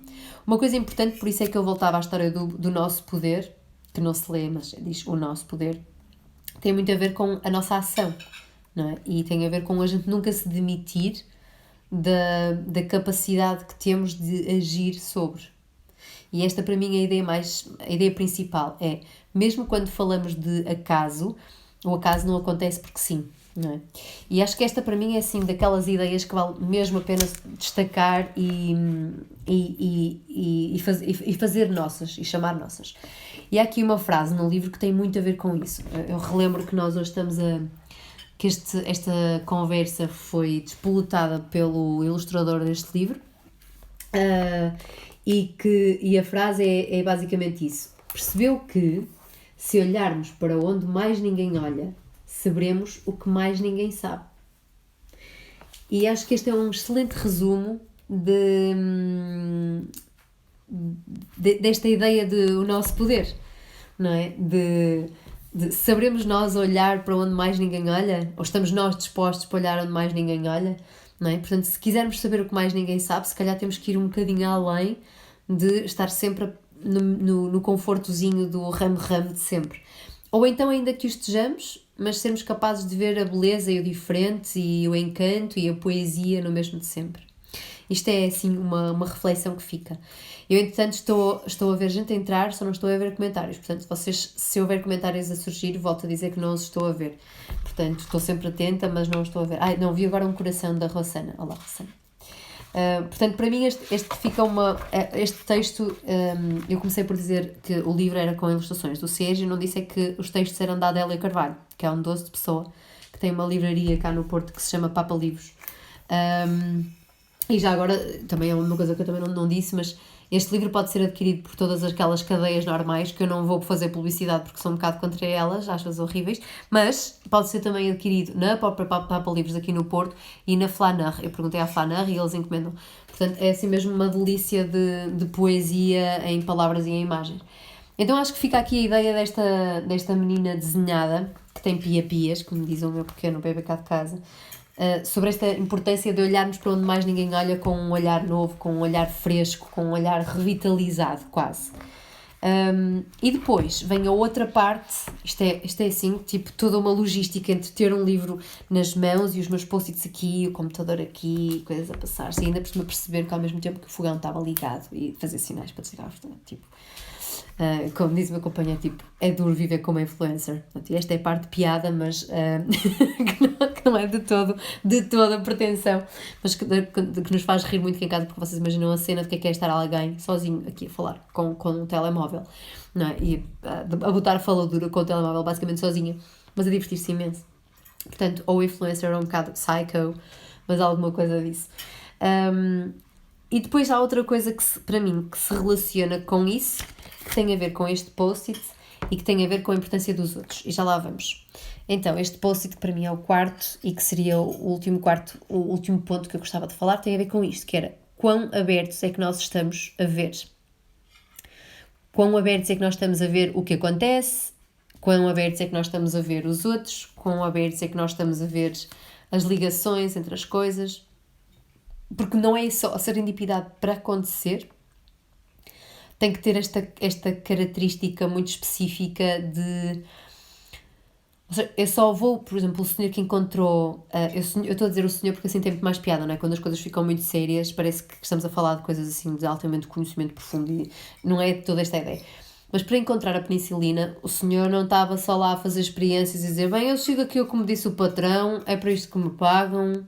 Uma coisa importante, por isso é que eu voltava à história do nosso poder, que não se lê, mas diz o nosso poder, tem muito a ver com a nossa ação, não é? E tem a ver com a gente nunca se demitir da capacidade que temos de agir sobre. E esta para mim é a ideia principal, é: mesmo quando falamos de acaso, o acaso não acontece porque sim. não é? E acho que esta para mim é assim daquelas ideias que vale mesmo a pena destacar e fazer nossas, e chamar nossas. E há aqui uma frase no livro que tem muito a ver com isso. Eu relembro que nós hoje estamos que esta conversa foi despoletada pelo ilustrador deste livro, e a frase é basicamente isso. Percebeu que, se olharmos para onde mais ninguém olha, saberemos o que mais ninguém sabe. E acho que este é um excelente resumo desta ideia de o nosso poder, não é? De saberemos nós olhar para onde mais ninguém olha? Ou estamos nós dispostos para olhar onde mais ninguém olha? Não é? Portanto, se quisermos saber o que mais ninguém sabe, se calhar temos que ir um bocadinho além de estar sempre no confortozinho do ramo-ramo de sempre. Ou então, ainda que o estejamos, mas sermos capazes de ver a beleza e o diferente e o encanto e a poesia no mesmo de sempre. Isto é, assim, uma reflexão que fica. Eu, entretanto, estou a ver gente a entrar, só não estou a ver comentários. Portanto, se houver comentários a surgir, volto a dizer que não os estou a ver. Portanto, estou sempre atenta, mas não estou a ver. Não, vi agora um coração da Rossana. Olá, Rossana. Portanto, para mim este texto, eu comecei por dizer que o livro era com ilustrações do Sérgio, não disse é que os textos eram da Adélia Carvalho, que é um doce de pessoa, que tem uma livraria cá no Porto que se chama Papa Livros. E já agora, também é uma coisa que eu também não disse, mas este livro pode ser adquirido por todas aquelas cadeias normais, que eu não vou fazer publicidade porque sou um bocado contra elas, acho-as horríveis, mas pode ser também adquirido na própria Papa Livros aqui no Porto e na Flaneur. Eu perguntei à Flaneur e eles encomendam. Portanto, é assim mesmo uma delícia de poesia em palavras e em imagens. Então acho que fica aqui a ideia desta menina desenhada, que tem pia-pias, como diz o meu pequeno bebê cá de casa, sobre esta importância de olharmos para onde mais ninguém olha, com um olhar novo, com um olhar fresco, com um olhar revitalizado quase. E depois vem a outra parte, isto é assim, tipo toda uma logística entre ter um livro nas mãos e os meus post-its aqui, o computador aqui, coisas a passar-se, e ainda por cima perceber que ao mesmo tempo que o fogão estava ligado e fazer sinais para desligar o fogão, tipo... como diz o meu companheiro, tipo, é duro viver como influencer. Portanto, esta é a parte piada, mas que não é de toda a pretensão, mas que nos faz rir muito aqui em casa, porque vocês imaginam a cena de que é estar alguém sozinho aqui a falar com um telemóvel, não é? E a botar a faladura com o telemóvel basicamente sozinha, mas a divertir-se imenso. Portanto, ou influencer ou um bocado psycho, mas alguma coisa disso. E depois há outra coisa para mim que se relaciona com isso, que tem a ver com este post-it e que tem a ver com a importância dos outros. E já lá vamos. Então, este post-it que para mim é o quarto e que seria o último ponto que eu gostava de falar, tem a ver com isto, que era quão abertos é que nós estamos a ver. Quão abertos é que nós estamos a ver o que acontece, quão abertos é que nós estamos a ver os outros, quão abertos é que nós estamos a ver as ligações entre as coisas. Porque não é só a serendipidade para acontecer, tem que ter esta característica muito específica de... Ou seja, eu só vou, por exemplo, o senhor que encontrou... eu estou a dizer o senhor porque assim tem muito mais piada, não é? Quando as coisas ficam muito sérias, parece que estamos a falar de coisas assim de altamente conhecimento profundo e não é toda esta ideia. Mas para encontrar a penicilina, o senhor não estava só lá a fazer experiências e dizer bem, eu sigo aquilo como disse o patrão, é para isto que me pagam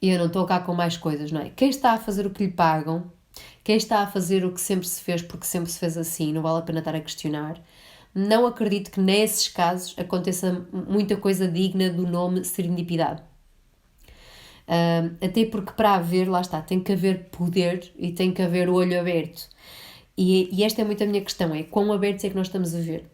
e eu não estou cá com mais coisas, não é? Quem está a fazer o que lhe pagam, quem está a fazer o que sempre se fez porque sempre se fez assim, não vale a pena estar a questionar. Não acredito que nesses casos aconteça muita coisa digna do nome serendipidade. Até porque para haver, lá está, tem que haver poder e tem que haver o olho aberto. E esta é muito a minha questão, é quão abertos é que nós estamos a ver.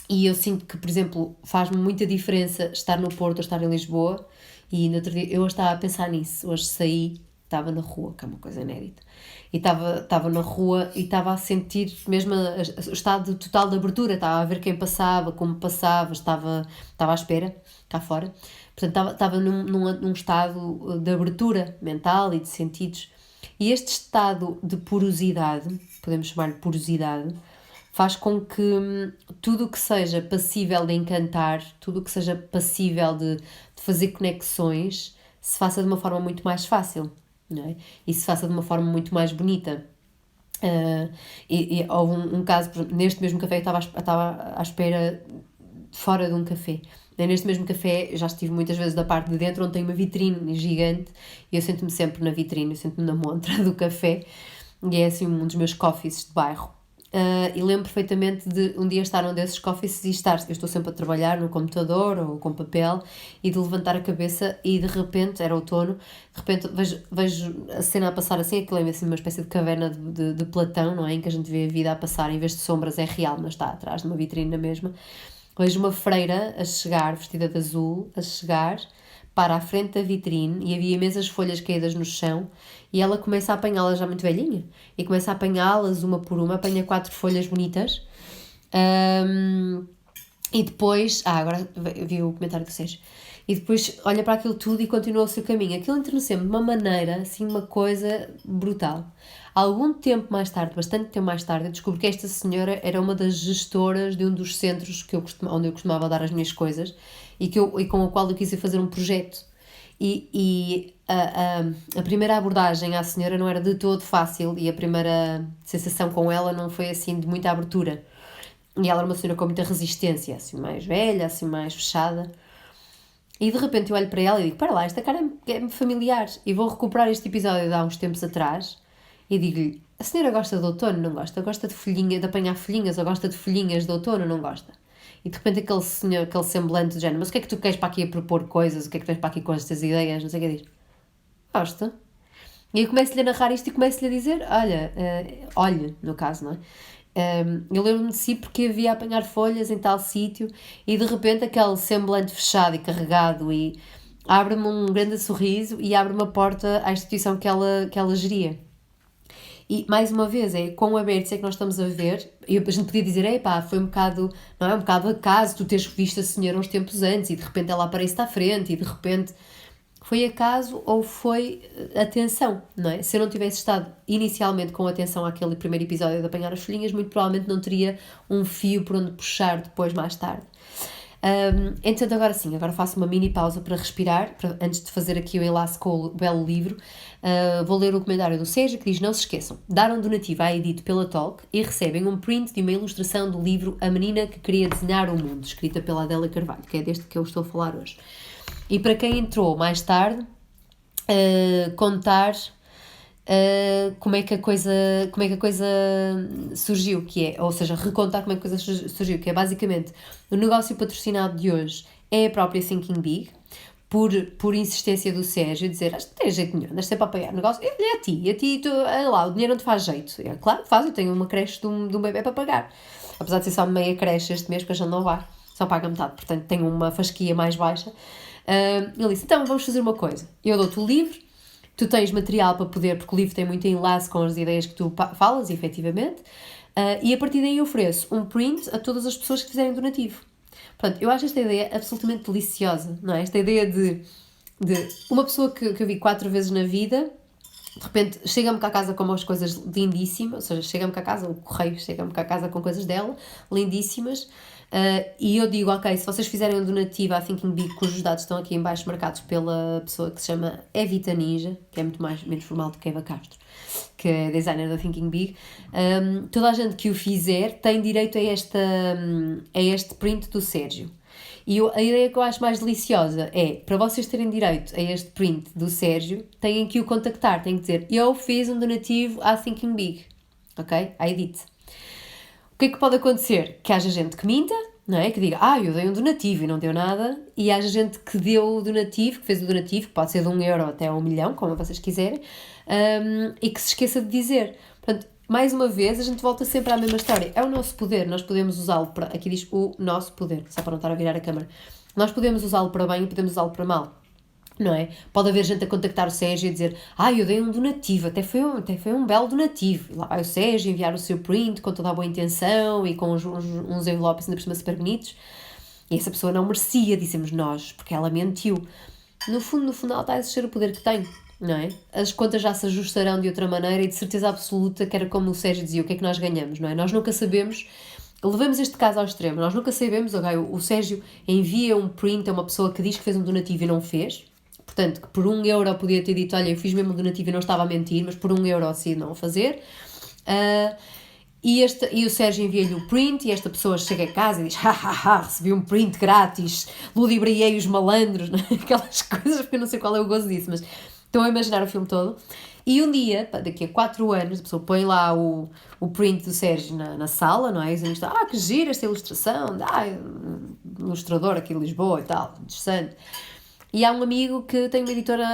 E eu sinto que, por exemplo, faz-me muita diferença estar no Porto ou estar em Lisboa. E no outro dia eu estava a pensar nisso. Hoje saí, estava na rua, que é uma coisa inédita. E estava na rua e estava a sentir mesmo o estado total de abertura. Estava a ver quem passava, como passava, estava à espera, cá fora. Portanto, estava num estado de abertura mental e de sentidos. E este estado de porosidade, podemos chamar-lhe porosidade, faz com que tudo o que seja passível de encantar, tudo o que seja passível de fazer conexões, se faça de uma forma muito mais fácil, não é? E se faça de uma forma muito mais bonita. Houve um caso, neste mesmo café eu estava à espera fora de um café. Neste mesmo café já estive muitas vezes da parte de dentro, onde tem uma vitrine gigante, e eu sento-me sempre na vitrine, eu sento-me na montra do café, e é assim um dos meus coffees de bairro. E lembro perfeitamente de um dia estar num desses coffees e estar, eu estou sempre a trabalhar no computador ou com papel, e de levantar a cabeça e de repente, era outono, de repente vejo a cena a passar assim, aquilo é assim uma espécie de caverna de Platão, não é? Em que a gente vê a vida a passar, em vez de sombras é real, mas está atrás de uma vitrine na mesma. Vejo uma freira a chegar, vestida de azul, a chegar para a frente da vitrine, e havia imensas folhas caídas no chão, e ela começa a apanhá-las, já muito velhinha, e começa a apanhá-las uma por uma, apanha 4 folhas bonitas, e depois, agora vi o comentário do Sérgio, e depois olha para aquilo tudo e continua o seu caminho. Aquilo enterneceu-me de uma maneira, assim, uma coisa brutal. Algum tempo mais tarde, bastante tempo mais tarde, eu descobri que esta senhora era uma das gestoras de um dos centros onde eu costumava dar as minhas coisas, e com o qual eu quis ir fazer um projeto. E a primeira abordagem à senhora não era de todo fácil, e a primeira sensação com ela não foi assim de muita abertura. E ela era uma senhora com muita resistência, assim mais velha, assim mais fechada. E de repente eu olho para ela e digo, para lá, esta cara é-me familiar. E vou recuperar este episódio de há uns tempos atrás e digo-lhe, a senhora gosta de outono? Não gosta? Gosta de folhinha, de apanhar folhinhas, ou gosta de folhinhas de outono? Não gosta? E de repente aquele senhor, aquele semblante de género, mas o que é que tu queres para aqui a propor coisas? O que é que tens para aqui com estas ideias? Não sei o que diz. Gosta. E eu começo-lhe a narrar isto e começo-lhe a dizer, olha, olhe, no caso, não é? Eu lembro-me de si porque havia a apanhar folhas em tal sítio, e de repente aquele semblante fechado e carregado e abre-me um grande sorriso e abre-me a porta à instituição que ela geria. E mais uma vez, quão abertos é que nós estamos a ver. E a gente podia dizer, epá, foi um bocado, não é? Um bocado acaso tu teres visto a senhora uns tempos antes e de repente ela aparece à frente e de repente. Foi acaso ou foi atenção, não é? Se eu não tivesse estado inicialmente com atenção àquele primeiro episódio de apanhar as folhinhas, muito provavelmente não teria um fio por onde puxar depois, mais tarde. Entretanto, agora sim, agora faço uma mini pausa para respirar, antes de fazer aqui o enlace com o belo livro. Vou ler o comentário do Sérgio, que diz, não se esqueçam, daram donativo à Edito pela Talk e recebem um print de uma ilustração do livro A Menina que Queria Desenhar o Mundo, escrita pela Adélia Carvalho, que é deste que eu estou a falar hoje. E para quem entrou mais tarde, contar como é que a coisa surgiu, que é, ou seja, recontar como é que a coisa surgiu, que é basicamente o negócio patrocinado de hoje é a própria Thinking Big, por insistência do Sérgio, dizer, acho que não tem jeito nenhum, andas sempre a apoiar o negócio, é a ti, olha lá, o dinheiro não te faz jeito. Claro que faz, eu tenho uma creche de um bebê para pagar, apesar de ser só meia creche este mês, porque a gente não vai, só paga metade, portanto tenho uma fasquia mais baixa. Ele disse, então vamos fazer uma coisa, eu dou-te o livro, tu tens material para poder, porque o livro tem muito enlace com as ideias que tu falas, efetivamente, e a partir daí eu ofereço um print a todas as pessoas que fizerem donativo. Portanto, eu acho esta ideia absolutamente deliciosa, não é? Esta ideia de uma pessoa que eu vi 4 vezes na vida, de repente chega-me cá a casa com umas coisas lindíssimas, ou seja, chega-me cá a casa, o correio chega-me cá a casa com coisas dela, lindíssimas, e eu digo, ok, se vocês fizerem um donativo à Thinking Big, cujos dados estão aqui em baixo marcados pela pessoa que se chama Evita Ninja, que é muito menos formal do que Eva Castro, que é designer da Thinking Big, toda a gente que o fizer tem direito a este print do Sérgio. E a ideia que eu acho mais deliciosa é, para vocês terem direito a este print do Sérgio, têm que o contactar, têm que dizer, eu fiz um donativo à Thinking Big, ok? À Edith. O que é que pode acontecer? Que haja gente que minta, não é? Que diga, eu dei um donativo e não deu nada, e haja gente que deu o donativo, que fez o donativo, que pode ser de 1 euro até 1 milhão, como vocês quiserem, e que se esqueça de dizer. Portanto, mais uma vez, a gente volta sempre à mesma história. É o nosso poder, nós podemos usá-lo para... Aqui diz o nosso poder, só para não estar a virar a câmara. Nós podemos usá-lo para bem e podemos usá-lo para mal. Não é? Pode haver gente a contactar o Sérgio e dizer, eu dei um donativo, até foi um belo donativo. E lá vai o Sérgio enviar o seu print com toda a boa intenção e com uns envelopes ainda por cima super bonitos. E essa pessoa não merecia, dizemos nós, porque ela mentiu. No fundo, ela está a exercer o poder que tem, não é? As contas já se ajustarão de outra maneira e de certeza absoluta que era como o Sérgio dizia, o que é que nós ganhamos, não é? Nós nunca sabemos, levamos este caso ao extremo, nós nunca sabemos, o Sérgio envia um print a uma pessoa que diz que fez um donativo e não fez. Portanto, que por 1 euro podia ter dito, olha, eu fiz mesmo um donativo e não estava a mentir, mas por 1 euro decidi não o fazer. E o Sérgio envia-lhe o print e esta pessoa chega a casa e diz recebi um print grátis, ludibriei os malandros, aquelas coisas, porque eu não sei qual é o gozo disso, mas estão a imaginar o filme todo. E um dia, daqui a 4 anos, a pessoa põe lá o print do Sérgio na sala, não é? E diz, que gira esta ilustração, ilustrador aqui em Lisboa e tal, interessante. E há um amigo que tem uma editora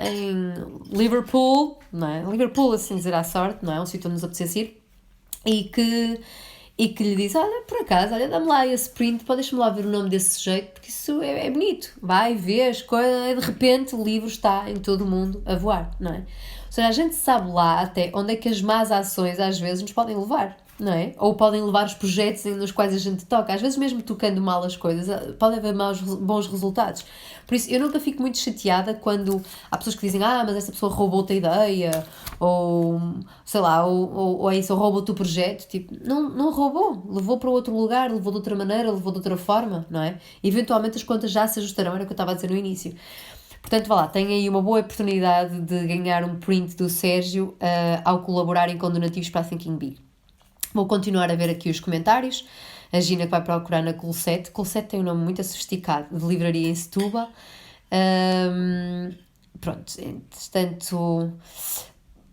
em Liverpool, não é? Liverpool, assim dizer à sorte, não é? Um sítio onde nos apetece ir. E que lhe diz, olha, por acaso, dá-me lá esse print, deixa-me lá ver o nome desse sujeito, porque isso é bonito. Vai, vês, coisa, de repente o livro está em todo o mundo a voar, não é? Ou seja, a gente sabe lá até onde é que as más ações às vezes nos podem levar, não é? Ou podem levar os projetos nos quais a gente toca. Às vezes mesmo tocando mal as coisas, pode haver bons resultados. Por isso, eu nunca fico muito chateada quando há pessoas que dizem mas essa pessoa roubou-te a ideia, ou sei lá, ou é isso, ou roubou-te o projeto. Tipo, não roubou, levou para outro lugar, levou de outra maneira, levou de outra forma, não é? Eventualmente as contas já se ajustarão, era o que eu estava a dizer no início. Portanto, vá lá, tem aí uma boa oportunidade de ganhar um print do Sérgio ao colaborarem com donativos para a Thinking Big. Vou continuar a ver aqui os comentários. A Gina que vai procurar na Colsete. Colsete tem um nome muito sofisticado, de livraria em Setúbal. Pronto, entretanto,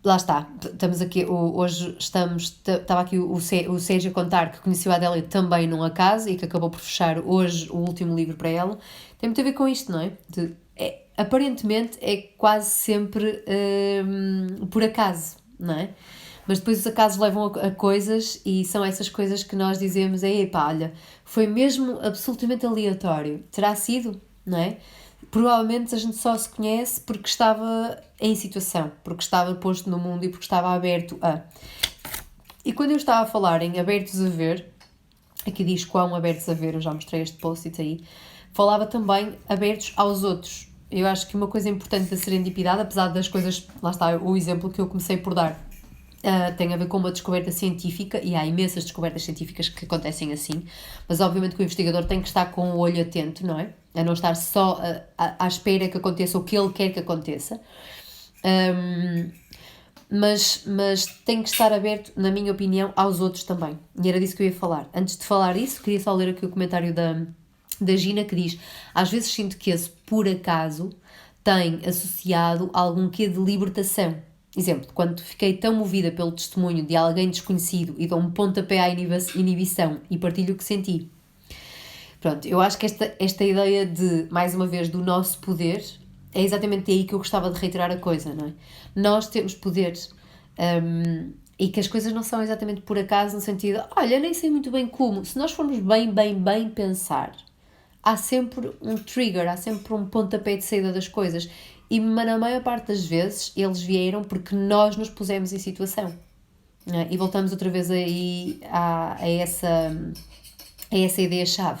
lá está. Estamos aqui, hoje estava aqui o Sérgio a contar que conheceu a Adélia também num acaso e que acabou por fechar hoje o último livro para ela. Tem muito a ver com isto, não é? Aparentemente é quase sempre por acaso, não é? Mas depois os acasos levam a coisas e são essas coisas que nós dizemos, olha, foi mesmo absolutamente aleatório. Terá sido, não é? Provavelmente a gente só se conhece porque estava em situação, porque estava posto no mundo e porque estava aberto a. E quando eu estava a falar em abertos a ver, aqui diz quão abertos a ver, eu já mostrei este post-it aí, falava também abertos aos outros. Eu acho que uma coisa importante da serendipidade, apesar das coisas, lá está o exemplo que eu comecei por dar, tem a ver com uma descoberta científica, e há imensas descobertas científicas que acontecem assim, mas obviamente que o investigador tem que estar com o olho atento, não é? A não estar só à espera que aconteça o que ele quer que aconteça, mas tem que estar aberto, na minha opinião, aos outros também. E era disso que eu ia falar. Antes de falar isso, queria só ler aqui o comentário da Gina, que diz: às vezes sinto que esse por acaso tem associado algum quê de libertação. Exemplo, quando fiquei tão movida pelo testemunho de alguém desconhecido e dou um pontapé à inibição e partilho o que senti. Pronto, eu acho que esta ideia de, mais uma vez, do nosso poder, é exatamente aí que eu gostava de reiterar a coisa, não é? Nós temos poder e que as coisas não são exatamente por acaso, no sentido, olha, nem sei muito bem como. Se nós formos bem pensar, há sempre um trigger, há sempre um pontapé de saída das coisas. E na maior parte das vezes eles vieram porque nós nos pusemos em situação. Não é? E voltamos outra vez aí a essa ideia-chave.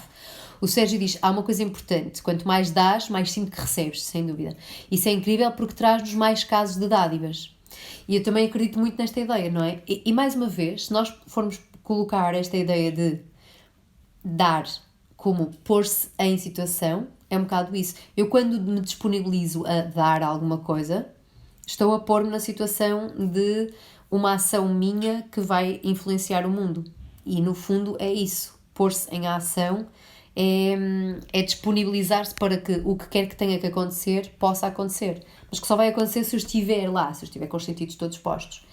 O Sérgio diz, há uma coisa importante, quanto mais dás, mais sinto que recebes, sem dúvida. Isso é incrível porque traz-nos mais casos de dádivas. E eu também acredito muito nesta ideia, não é? E mais uma vez, se nós formos colocar esta ideia de dar como pôr-se em situação, é um bocado isso. Eu, quando me disponibilizo a dar alguma coisa, estou a pôr-me na situação de uma ação minha que vai influenciar o mundo. E, no fundo, é isso. Pôr-se em ação é disponibilizar-se para que o que quer que tenha que acontecer possa acontecer. Mas que só vai acontecer se eu estiver lá, se eu estiver com os sentidos todos postos.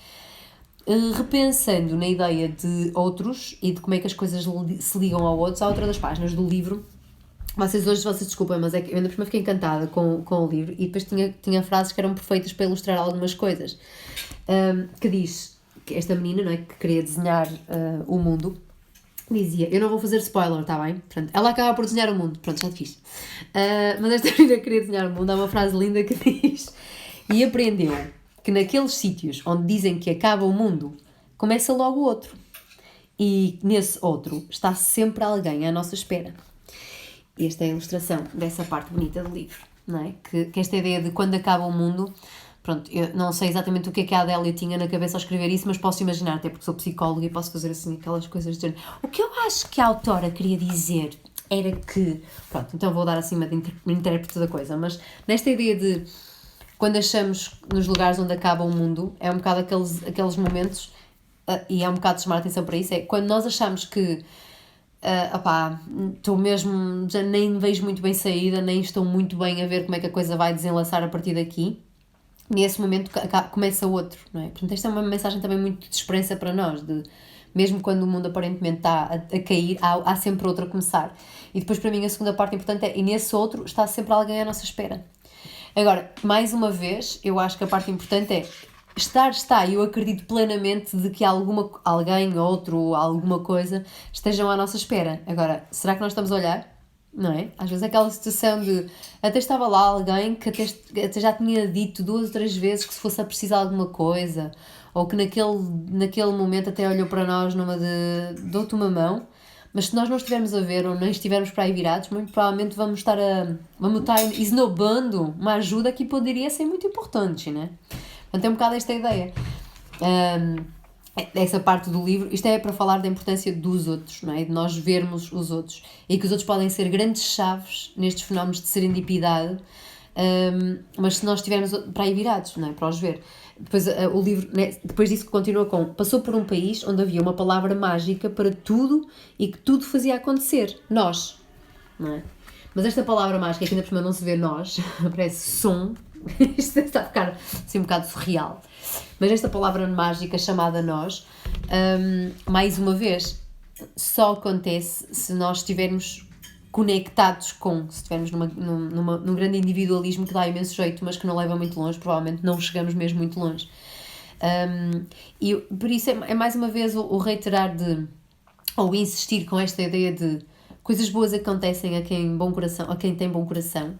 Repensando na ideia de outros e de como é que as coisas se ligam a outros, há outra das páginas do livro. Vocês desculpem, mas é que eu ainda por cima fiquei encantada com o livro e depois tinha frases que eram perfeitas para ilustrar algumas coisas. Que diz que esta menina, não é, que queria desenhar o mundo, dizia, eu não vou fazer spoiler, está bem? Portanto, ela acaba por desenhar o mundo, pronto, já te fiz. Mas esta menina queria desenhar o mundo, há uma frase linda que diz, e aprendeu que naqueles sítios onde dizem que acaba o mundo, começa logo outro. E nesse outro está sempre alguém à nossa espera. Esta é a ilustração dessa parte bonita do livro, não é? Que esta ideia de quando acaba o mundo, pronto, eu não sei exatamente o que é que a Adélia tinha na cabeça ao escrever isso, mas posso imaginar, até porque sou psicóloga e posso fazer assim aquelas coisas de género. O que eu acho que a autora queria dizer era que... Pronto, então vou dar assim uma intérprete da coisa, mas nesta ideia de quando achamos nos lugares onde acaba o mundo, é um bocado aqueles momentos e é um bocado de chamar a atenção para isso, é quando nós achamos que estou mesmo, já nem vejo muito bem saída, nem estou muito bem a ver como é que a coisa vai desenlaçar a partir daqui, nesse momento começa outro, não é? Portanto, esta é uma mensagem também muito de esperança para nós, de mesmo quando o mundo aparentemente está a cair, há sempre outro a começar. E depois, para mim, a segunda parte importante é, e nesse outro está sempre alguém à nossa espera. Agora, mais uma vez, eu acho que a parte importante é está, e eu acredito plenamente de que alguém, outro, alguma coisa estejam à nossa espera. Agora, será que nós estamos a olhar? Não é? Às vezes aquela situação de até estava lá alguém que até já tinha dito 2 ou 3 vezes que se fosse a precisar de alguma coisa, ou que naquele momento até olhou para nós numa de dou-te uma mão, mas se nós não estivermos a ver ou não estivermos para aí virados, muito provavelmente vamos estar esnobando uma ajuda que poderia ser muito importante, né? Portanto, é um bocado esta ideia. Essa parte do livro, isto é para falar da importância dos outros, não é? De nós vermos os outros. E que os outros podem ser grandes chaves nestes fenómenos de serendipidade, mas se nós estivermos para aí virados, não é? Para os ver. Depois, o livro, né? Depois disso continua com: passou por um país onde havia uma palavra mágica para tudo e que tudo fazia acontecer. Nós. Não é? Mas esta palavra mágica, que ainda por cima não se vê nós, parece som, isto está a ficar assim um bocado surreal. Mas esta palavra mágica chamada nós, mais uma vez, só acontece se nós estivermos conectados se estivermos num grande individualismo que dá imenso jeito, mas que não leva muito longe, provavelmente não chegamos mesmo muito longe. E por isso é mais uma vez o reiterar ou insistir com esta ideia de coisas boas acontecem a quem tem bom coração,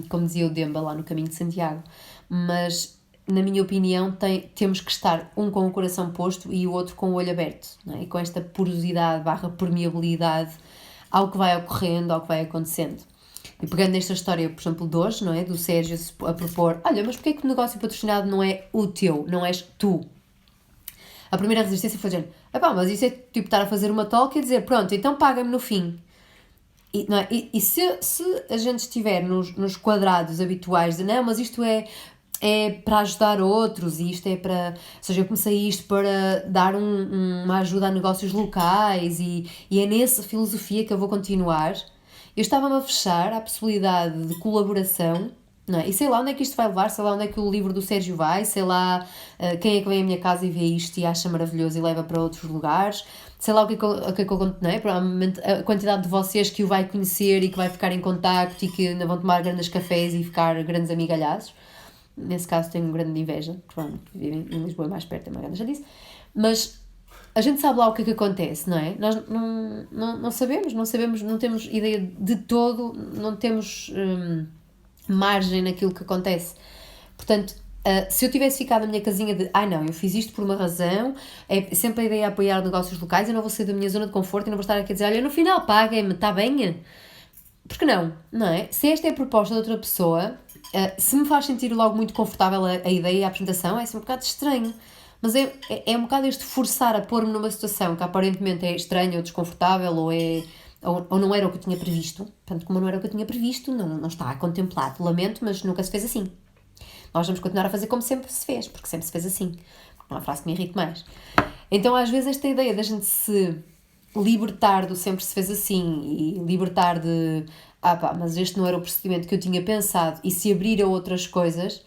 como dizia o Demba lá no Caminho de Santiago, mas na minha opinião temos que estar um com o coração posto e o outro com o olho aberto, não é? E com esta porosidade / permeabilidade ao que vai ocorrendo, ao que vai acontecendo. E pegando nesta história, por exemplo, de hoje, não é? Do Sérgio a propor: olha, mas porquê que o negócio patrocinado não é o teu, não és tu? A primeira resistência foi dizer: mas isso é tipo estar a fazer uma talk e dizer, pronto, então paga-me no fim. Não é? E se a gente estiver nos quadrados habituais de não, mas isto é para ajudar outros, e isto é para... Ou seja, eu comecei isto para dar uma ajuda a negócios locais e é nessa filosofia que eu vou continuar. Eu estava-me a fechar à possibilidade de colaboração, não é? E sei lá onde é que isto vai levar, sei lá onde é que o livro do Sérgio vai, sei lá quem é que vem à minha casa e vê isto e acha maravilhoso e leva para outros lugares, sei lá o que é que eu continuei, provavelmente a quantidade de vocês que o vai conhecer e que vai ficar em contacto e que ainda vão tomar grandes cafés e ficar grandes amigalhados. Nesse caso tenho grande inveja, porque vivem em Lisboa mais perto, é uma grande, já disse, mas a gente sabe lá o que acontece, não é? Nós não sabemos, não temos ideia de todo, não temos margem naquilo que acontece. Portanto, se eu tivesse ficado na minha casinha de não, eu fiz isto por uma razão, é sempre a ideia de apoiar negócios locais, eu não vou sair da minha zona de conforto e não vou estar aqui a dizer, olha, no final paguem-me, está bem? Porque não é? Se esta é a proposta de outra pessoa, se me faz sentir logo muito confortável a ideia e a apresentação, é assim um bocado estranho. Mas é um bocado este forçar a pôr-me numa situação que aparentemente é estranha ou desconfortável ou não era o que eu tinha previsto. Portanto, como não era o que eu tinha previsto, não está contemplado. Lamento, mas nunca se fez assim. Nós vamos continuar a fazer como sempre se fez, porque sempre se fez assim. Não é uma frase que me irrita mais. Então, às vezes, esta ideia da gente se libertar do sempre se fez assim e libertar de mas este não era o procedimento que eu tinha pensado e se abrir a outras coisas,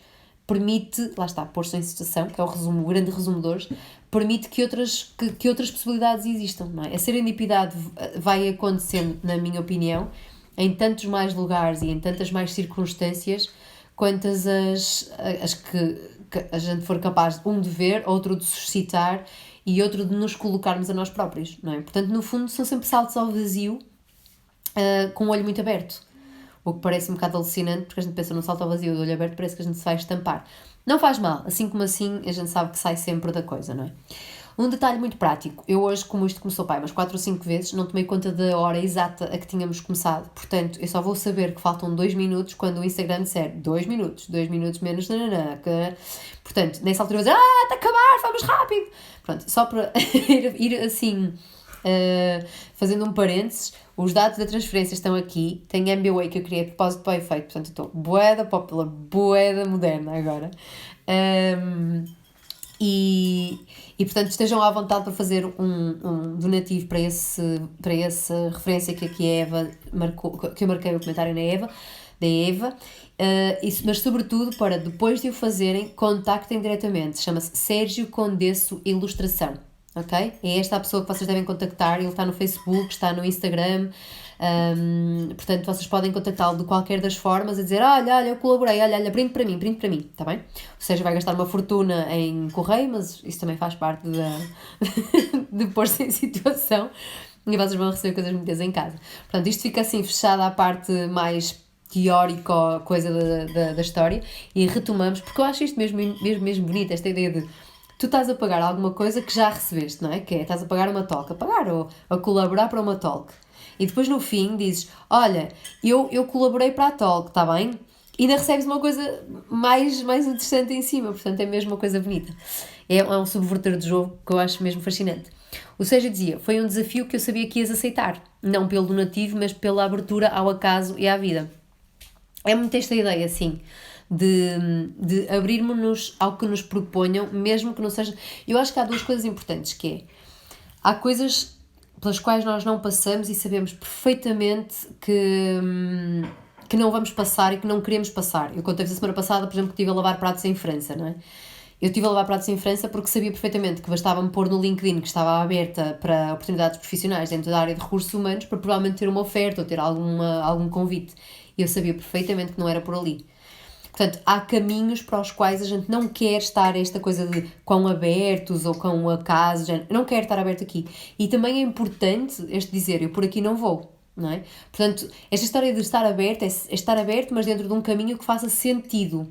permite, lá está, pôr-se em situação, que é o grande resumo de hoje, permite que outras possibilidades existam, não é? A serendipidade vai acontecendo, na minha opinião, em tantos mais lugares e em tantas mais circunstâncias quantas as que a gente for capaz, de ver, outro de suscitar e outro de nos colocarmos a nós próprios, não é? Portanto, no fundo, são sempre saltos ao vazio, com o olho muito aberto. O que parece um bocado alucinante, porque a gente pensa num salto ao vazio do olho aberto, parece que a gente se vai estampar. Não faz mal, assim como assim a gente sabe que sai sempre da coisa, não é? Um detalhe muito prático: eu hoje, como isto começou umas 4 ou 5 vezes, não tomei conta da hora exata a que tínhamos começado, portanto eu só vou saber que faltam 2 minutos quando o Instagram disser 2 minutos menos portanto, nessa altura eu vou dizer, está a acabar, vamos rápido, pronto, só para ir assim, fazendo um parênteses. Os dados da transferência estão aqui, tenho MBWay que eu criei de propósito para o efeito, portanto estou bué da popular, bué da moderna agora. E E, portanto, estejam à vontade para fazer um donativo para essa referência que aqui a Eva marcou, que eu marquei o comentário da Eva. Mas, sobretudo, para depois de o fazerem, contactem diretamente. Chama-se Sérgio Condesso Ilustração. Ok? É esta a pessoa que vocês devem contactar. Ele está no Facebook, está no Instagram. Portanto, vocês podem contactá-lo de qualquer das formas a dizer: olha, eu colaborei, olha, print para mim, está bem? Ou seja, vai gastar uma fortuna em correio, mas isso também faz parte de pôr-se em situação e vocês vão receber coisas muitas em casa. Portanto, isto fica assim fechado à parte mais teórica, coisa da história, e retomamos, porque eu acho isto mesmo bonito, esta ideia de tu estás a pagar alguma coisa que já recebeste, não é? Que é, estás a pagar uma talk, ou a colaborar para uma talk. E depois no fim dizes: olha, eu colaborei para a talk, está bem? E ainda recebes uma coisa mais interessante em cima, portanto é mesmo uma coisa bonita. É um subverter de jogo que eu acho mesmo fascinante. O Sérgio dizia: foi um desafio que eu sabia que ias aceitar, não pelo donativo, mas pela abertura ao acaso e à vida. É muito esta ideia, assim, de abrirmos-nos ao que nos proponham, mesmo que não seja... Eu acho que há duas coisas importantes, que é, há coisas pelas quais nós não passamos e sabemos perfeitamente que não vamos passar e que não queremos passar. Eu contei-vos a semana passada, por exemplo, que estive a lavar pratos em França, não é? Eu estive a lavar pratos em França porque sabia perfeitamente que bastava-me pôr no LinkedIn que estava aberta para oportunidades profissionais dentro da área de recursos humanos para provavelmente ter uma oferta ou ter algum convite. Eu sabia perfeitamente que não era por ali. Portanto, há caminhos para os quais a gente não quer estar esta coisa de quão abertos ou quão acaso, não quero estar aberto aqui. E também é importante este dizer: eu por aqui não vou, não é? Portanto, esta história de estar aberto é estar aberto, mas dentro de um caminho que faça sentido.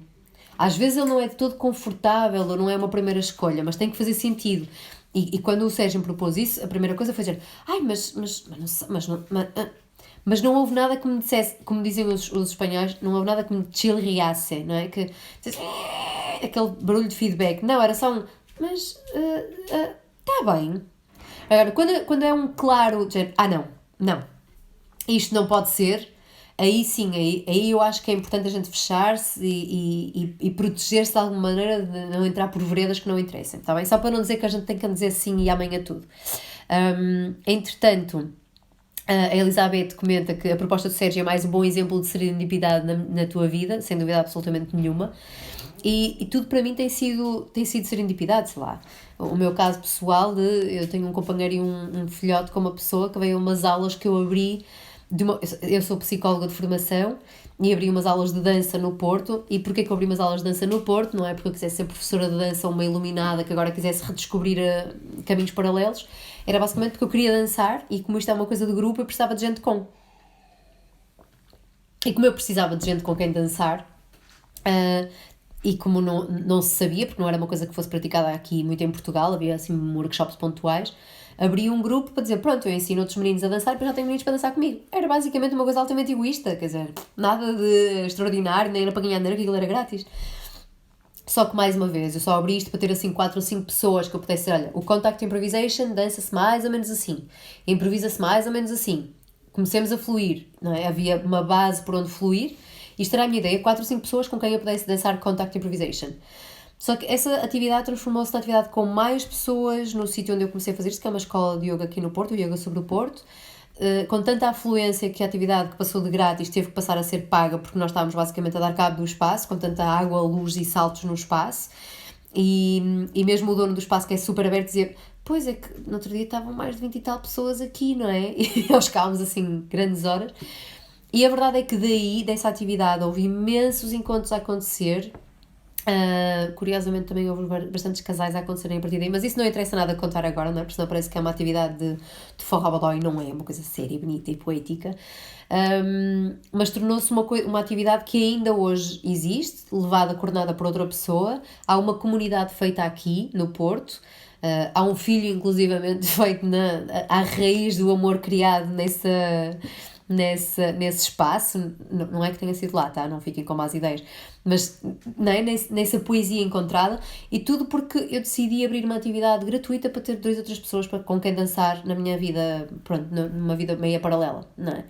Às vezes ele não é de todo confortável ou não é uma primeira escolha, mas tem que fazer sentido. E quando o Sérgio me propôs isso, a primeira coisa foi dizer: ai, mas não houve nada que me dissesse, como dizem os espanhóis, não houve nada que me chilreasse, não é? Que dissesse, aquele barulho de feedback. Não, era só mas está bem. Agora, quando é um claro género, não, isto não pode ser, aí sim, aí eu acho que é importante a gente fechar-se e proteger-se de alguma maneira de não entrar por veredas que não interessem, está bem? Só para não dizer que a gente tem que dizer sim e amanhã tudo. Entretanto, a Elizabeth comenta que a proposta do Sérgio é mais um bom exemplo de serendipidade na tua vida, sem dúvida absolutamente nenhuma. E tudo para mim tem sido serendipidade, sei lá. O meu caso pessoal, eu tenho um companheiro e um filhote com uma pessoa que veio a umas aulas que eu abri. Eu sou psicóloga de formação e abri umas aulas de dança no Porto. E porquê que eu abri umas aulas de dança no Porto? Não é porque eu quisesse ser professora de dança ou uma iluminada que agora quisesse redescobrir caminhos paralelos. Era basicamente porque eu queria dançar e como isto é uma coisa de grupo, eu precisava de gente com. E como eu precisava de gente com quem dançar, e como não se sabia, porque não era uma coisa que fosse praticada aqui muito em Portugal, havia assim workshops pontuais, abri um grupo para dizer: pronto, eu ensino outros meninos a dançar, depois já tenho meninos para dançar comigo. Era basicamente uma coisa altamente egoísta, quer dizer, nada de extraordinário, nem era para ganhar dinheiro, aquilo era grátis. Só que, mais uma vez, eu só abri isto para ter assim 4 ou 5 pessoas que eu pudesse dizer: olha, o Contact Improvisation dança-se mais ou menos assim, improvisa-se mais ou menos assim. Comecemos a fluir, não é? Havia uma base por onde fluir. Isto era a minha ideia: 4 ou 5 pessoas com quem eu pudesse dançar Contact Improvisation. Só que essa atividade transformou-se na atividade com mais pessoas no sítio onde eu comecei a fazer isto, que é uma escola de yoga aqui no Porto, o Yoga sobre o Porto. Com tanta afluência que a atividade que passou de grátis teve que passar a ser paga, porque nós estávamos basicamente a dar cabo do espaço, com tanta água, luz e saltos no espaço. E mesmo o dono do espaço, que é super aberto, dizia: pois é que no outro dia estavam mais de 20 e tal pessoas aqui, não é? E nós ficávamos assim grandes horas. E a verdade é que dessa atividade, houve imensos encontros a acontecer. Curiosamente também houve bastantes casais a acontecerem a partir daí, mas isso não interessa nada contar agora, não é? Porque senão parece que é uma atividade de forró e não é, uma coisa séria, bonita e poética. Mas tornou-se uma atividade que ainda hoje existe, levada, coordenada por outra pessoa. Há uma comunidade feita aqui no Porto. Há um filho inclusivamente feito à raiz do amor criado nesse espaço. Não é que tenha sido lá, tá? Não fiquem com más ideias, mas não é? Nessa poesia encontrada, e tudo porque eu decidi abrir uma atividade gratuita para ter 2 outras pessoas com quem dançar na minha vida, pronto, numa vida meia paralela, não é?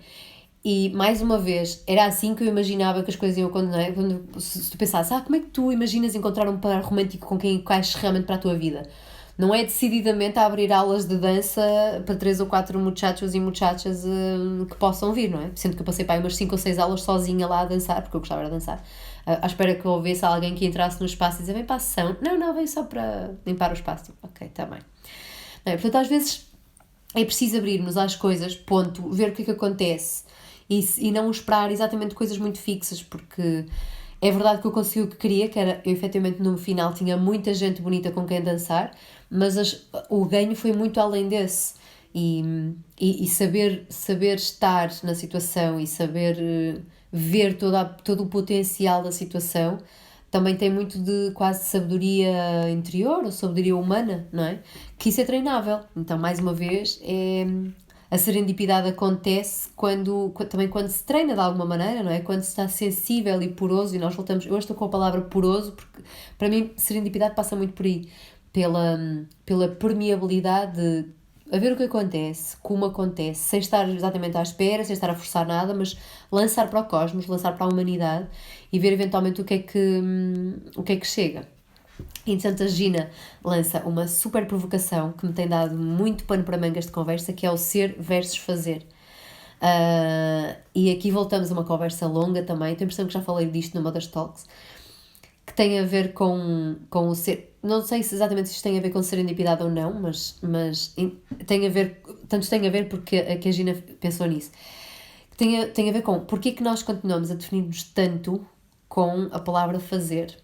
E mais uma vez, era assim que eu imaginava que as coisas iam acontecer, se tu pensasses: como é que tu imaginas encontrar um par romântico com quem encaixes realmente para a tua vida? não é decididamente a abrir aulas de dança para 3 ou 4 muchachos e muchachas que possam vir, não é? Sendo que eu passei para aí umas 5 ou 6 aulas sozinha lá a dançar, porque eu gostava de dançar, à espera que houvesse alguém que entrasse no espaço e dizia, vem para a sessão. Não, vem só para limpar o espaço. Tipo, ok, está bem. Não é? Portanto, às vezes é preciso abrirmos às coisas, ponto, ver o que é que acontece e não esperar exatamente coisas muito fixas, porque é verdade que eu consegui o que queria, que era, eu efetivamente no final tinha muita gente bonita com quem dançar, mas o ganho foi muito além desse. E saber estar na situação e saber ver todo o potencial da situação também tem muito de quase sabedoria interior ou sabedoria humana, não é? Que isso é treinável. Então, mais uma vez, a serendipidade acontece também quando se treina de alguma maneira, não é? Quando se está sensível e poroso, e nós voltamos, eu hoje estou com a palavra poroso, porque para mim serendipidade passa muito por aí, pela permeabilidade de a ver o que acontece, como acontece, sem estar exatamente à espera, sem estar a forçar nada, mas lançar para o cosmos, lançar para a humanidade e ver eventualmente o que é que chega. E, entretanto, a Gina lança uma super provocação que me tem dado muito pano para mangas de conversa, que é o ser versus fazer. E aqui voltamos a uma conversa longa também, tenho a impressão que já falei disto no Mother's Talks, que tem a ver com o ser... Não sei se exatamente isto tem a ver com serendipidade ou não, mas tem a ver... Tanto tem a ver porque a Gina pensou nisso. Tem a ver com porque é que nós continuamos a definir-nos tanto com a palavra fazer.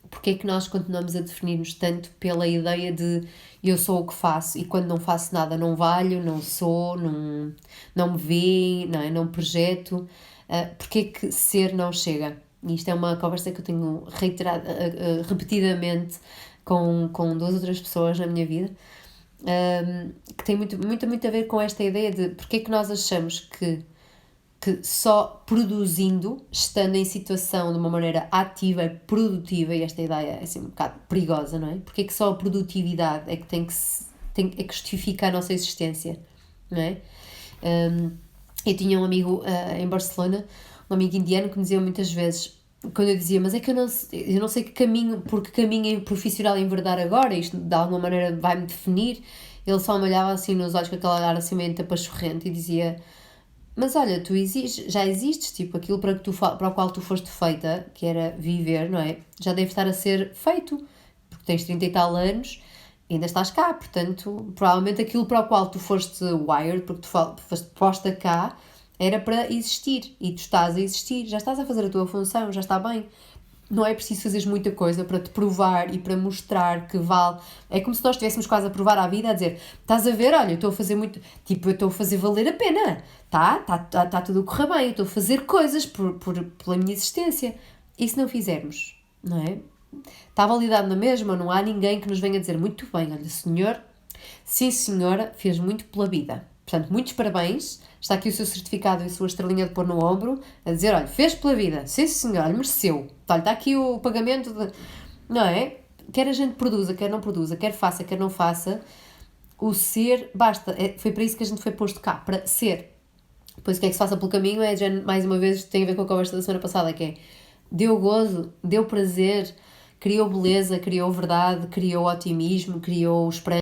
Porque é que nós continuamos a definir-nos tanto pela ideia de eu sou o que faço e quando não faço nada não valho, não sou, não me veem, não, não projeto. Porque é que ser não chega? E isto é uma conversa que eu tenho reiterado repetidamente com 2 ou 3 pessoas na minha vida, que tem muito a ver com esta ideia de porque é que nós achamos que só produzindo, estando em situação de uma maneira ativa e produtiva, e esta ideia é assim um bocado perigosa, não é? Porque é que só a produtividade é que é que justifica a nossa existência, não é? Eu tinha um amigo em Barcelona, um amigo indiano, que me dizia muitas vezes, quando eu dizia, mas é que eu não sei por que caminho profissional enverdar agora, isto de alguma maneira vai-me definir, ele só me olhava assim nos olhos com aquela olhar assim meio tapachorrente e dizia, mas olha, já existes, tipo, aquilo para o qual tu foste feita, que era viver, não é? Já deve estar a ser feito, porque tens 30 e tal anos, e ainda estás cá, portanto, provavelmente aquilo para o qual tu foste wired, porque tu foste posta cá, era para existir, e tu estás a existir, já estás a fazer a tua função, já está bem. Não é preciso fazeres muita coisa para te provar e para mostrar que vale. É como se nós estivéssemos quase a provar à vida, a dizer, estás a ver, olha, eu estou a fazer muito, tipo, eu estou a fazer valer a pena, tá tudo a correr bem, eu estou a fazer coisas pela minha existência. E se não fizermos, não é? Está validado na mesma, não há ninguém que nos venha dizer, muito bem, olha, senhor, sim senhora, fez muito pela vida. Portanto, muitos parabéns, está aqui o seu certificado e a sua estrelinha de pôr no ombro, a dizer, olha, fez pela vida, sim senhor, olha, mereceu. Olha, está aqui o pagamento, não é? Quer a gente produza, quer não produza, quer faça, quer não faça, o ser, basta, foi para isso que a gente foi posto cá, para ser. Depois o que é que se faça pelo caminho é, mais uma vez, tem a ver com a conversa da semana passada, que é, deu gozo, deu prazer, criou beleza, criou verdade, criou otimismo, criou esperança.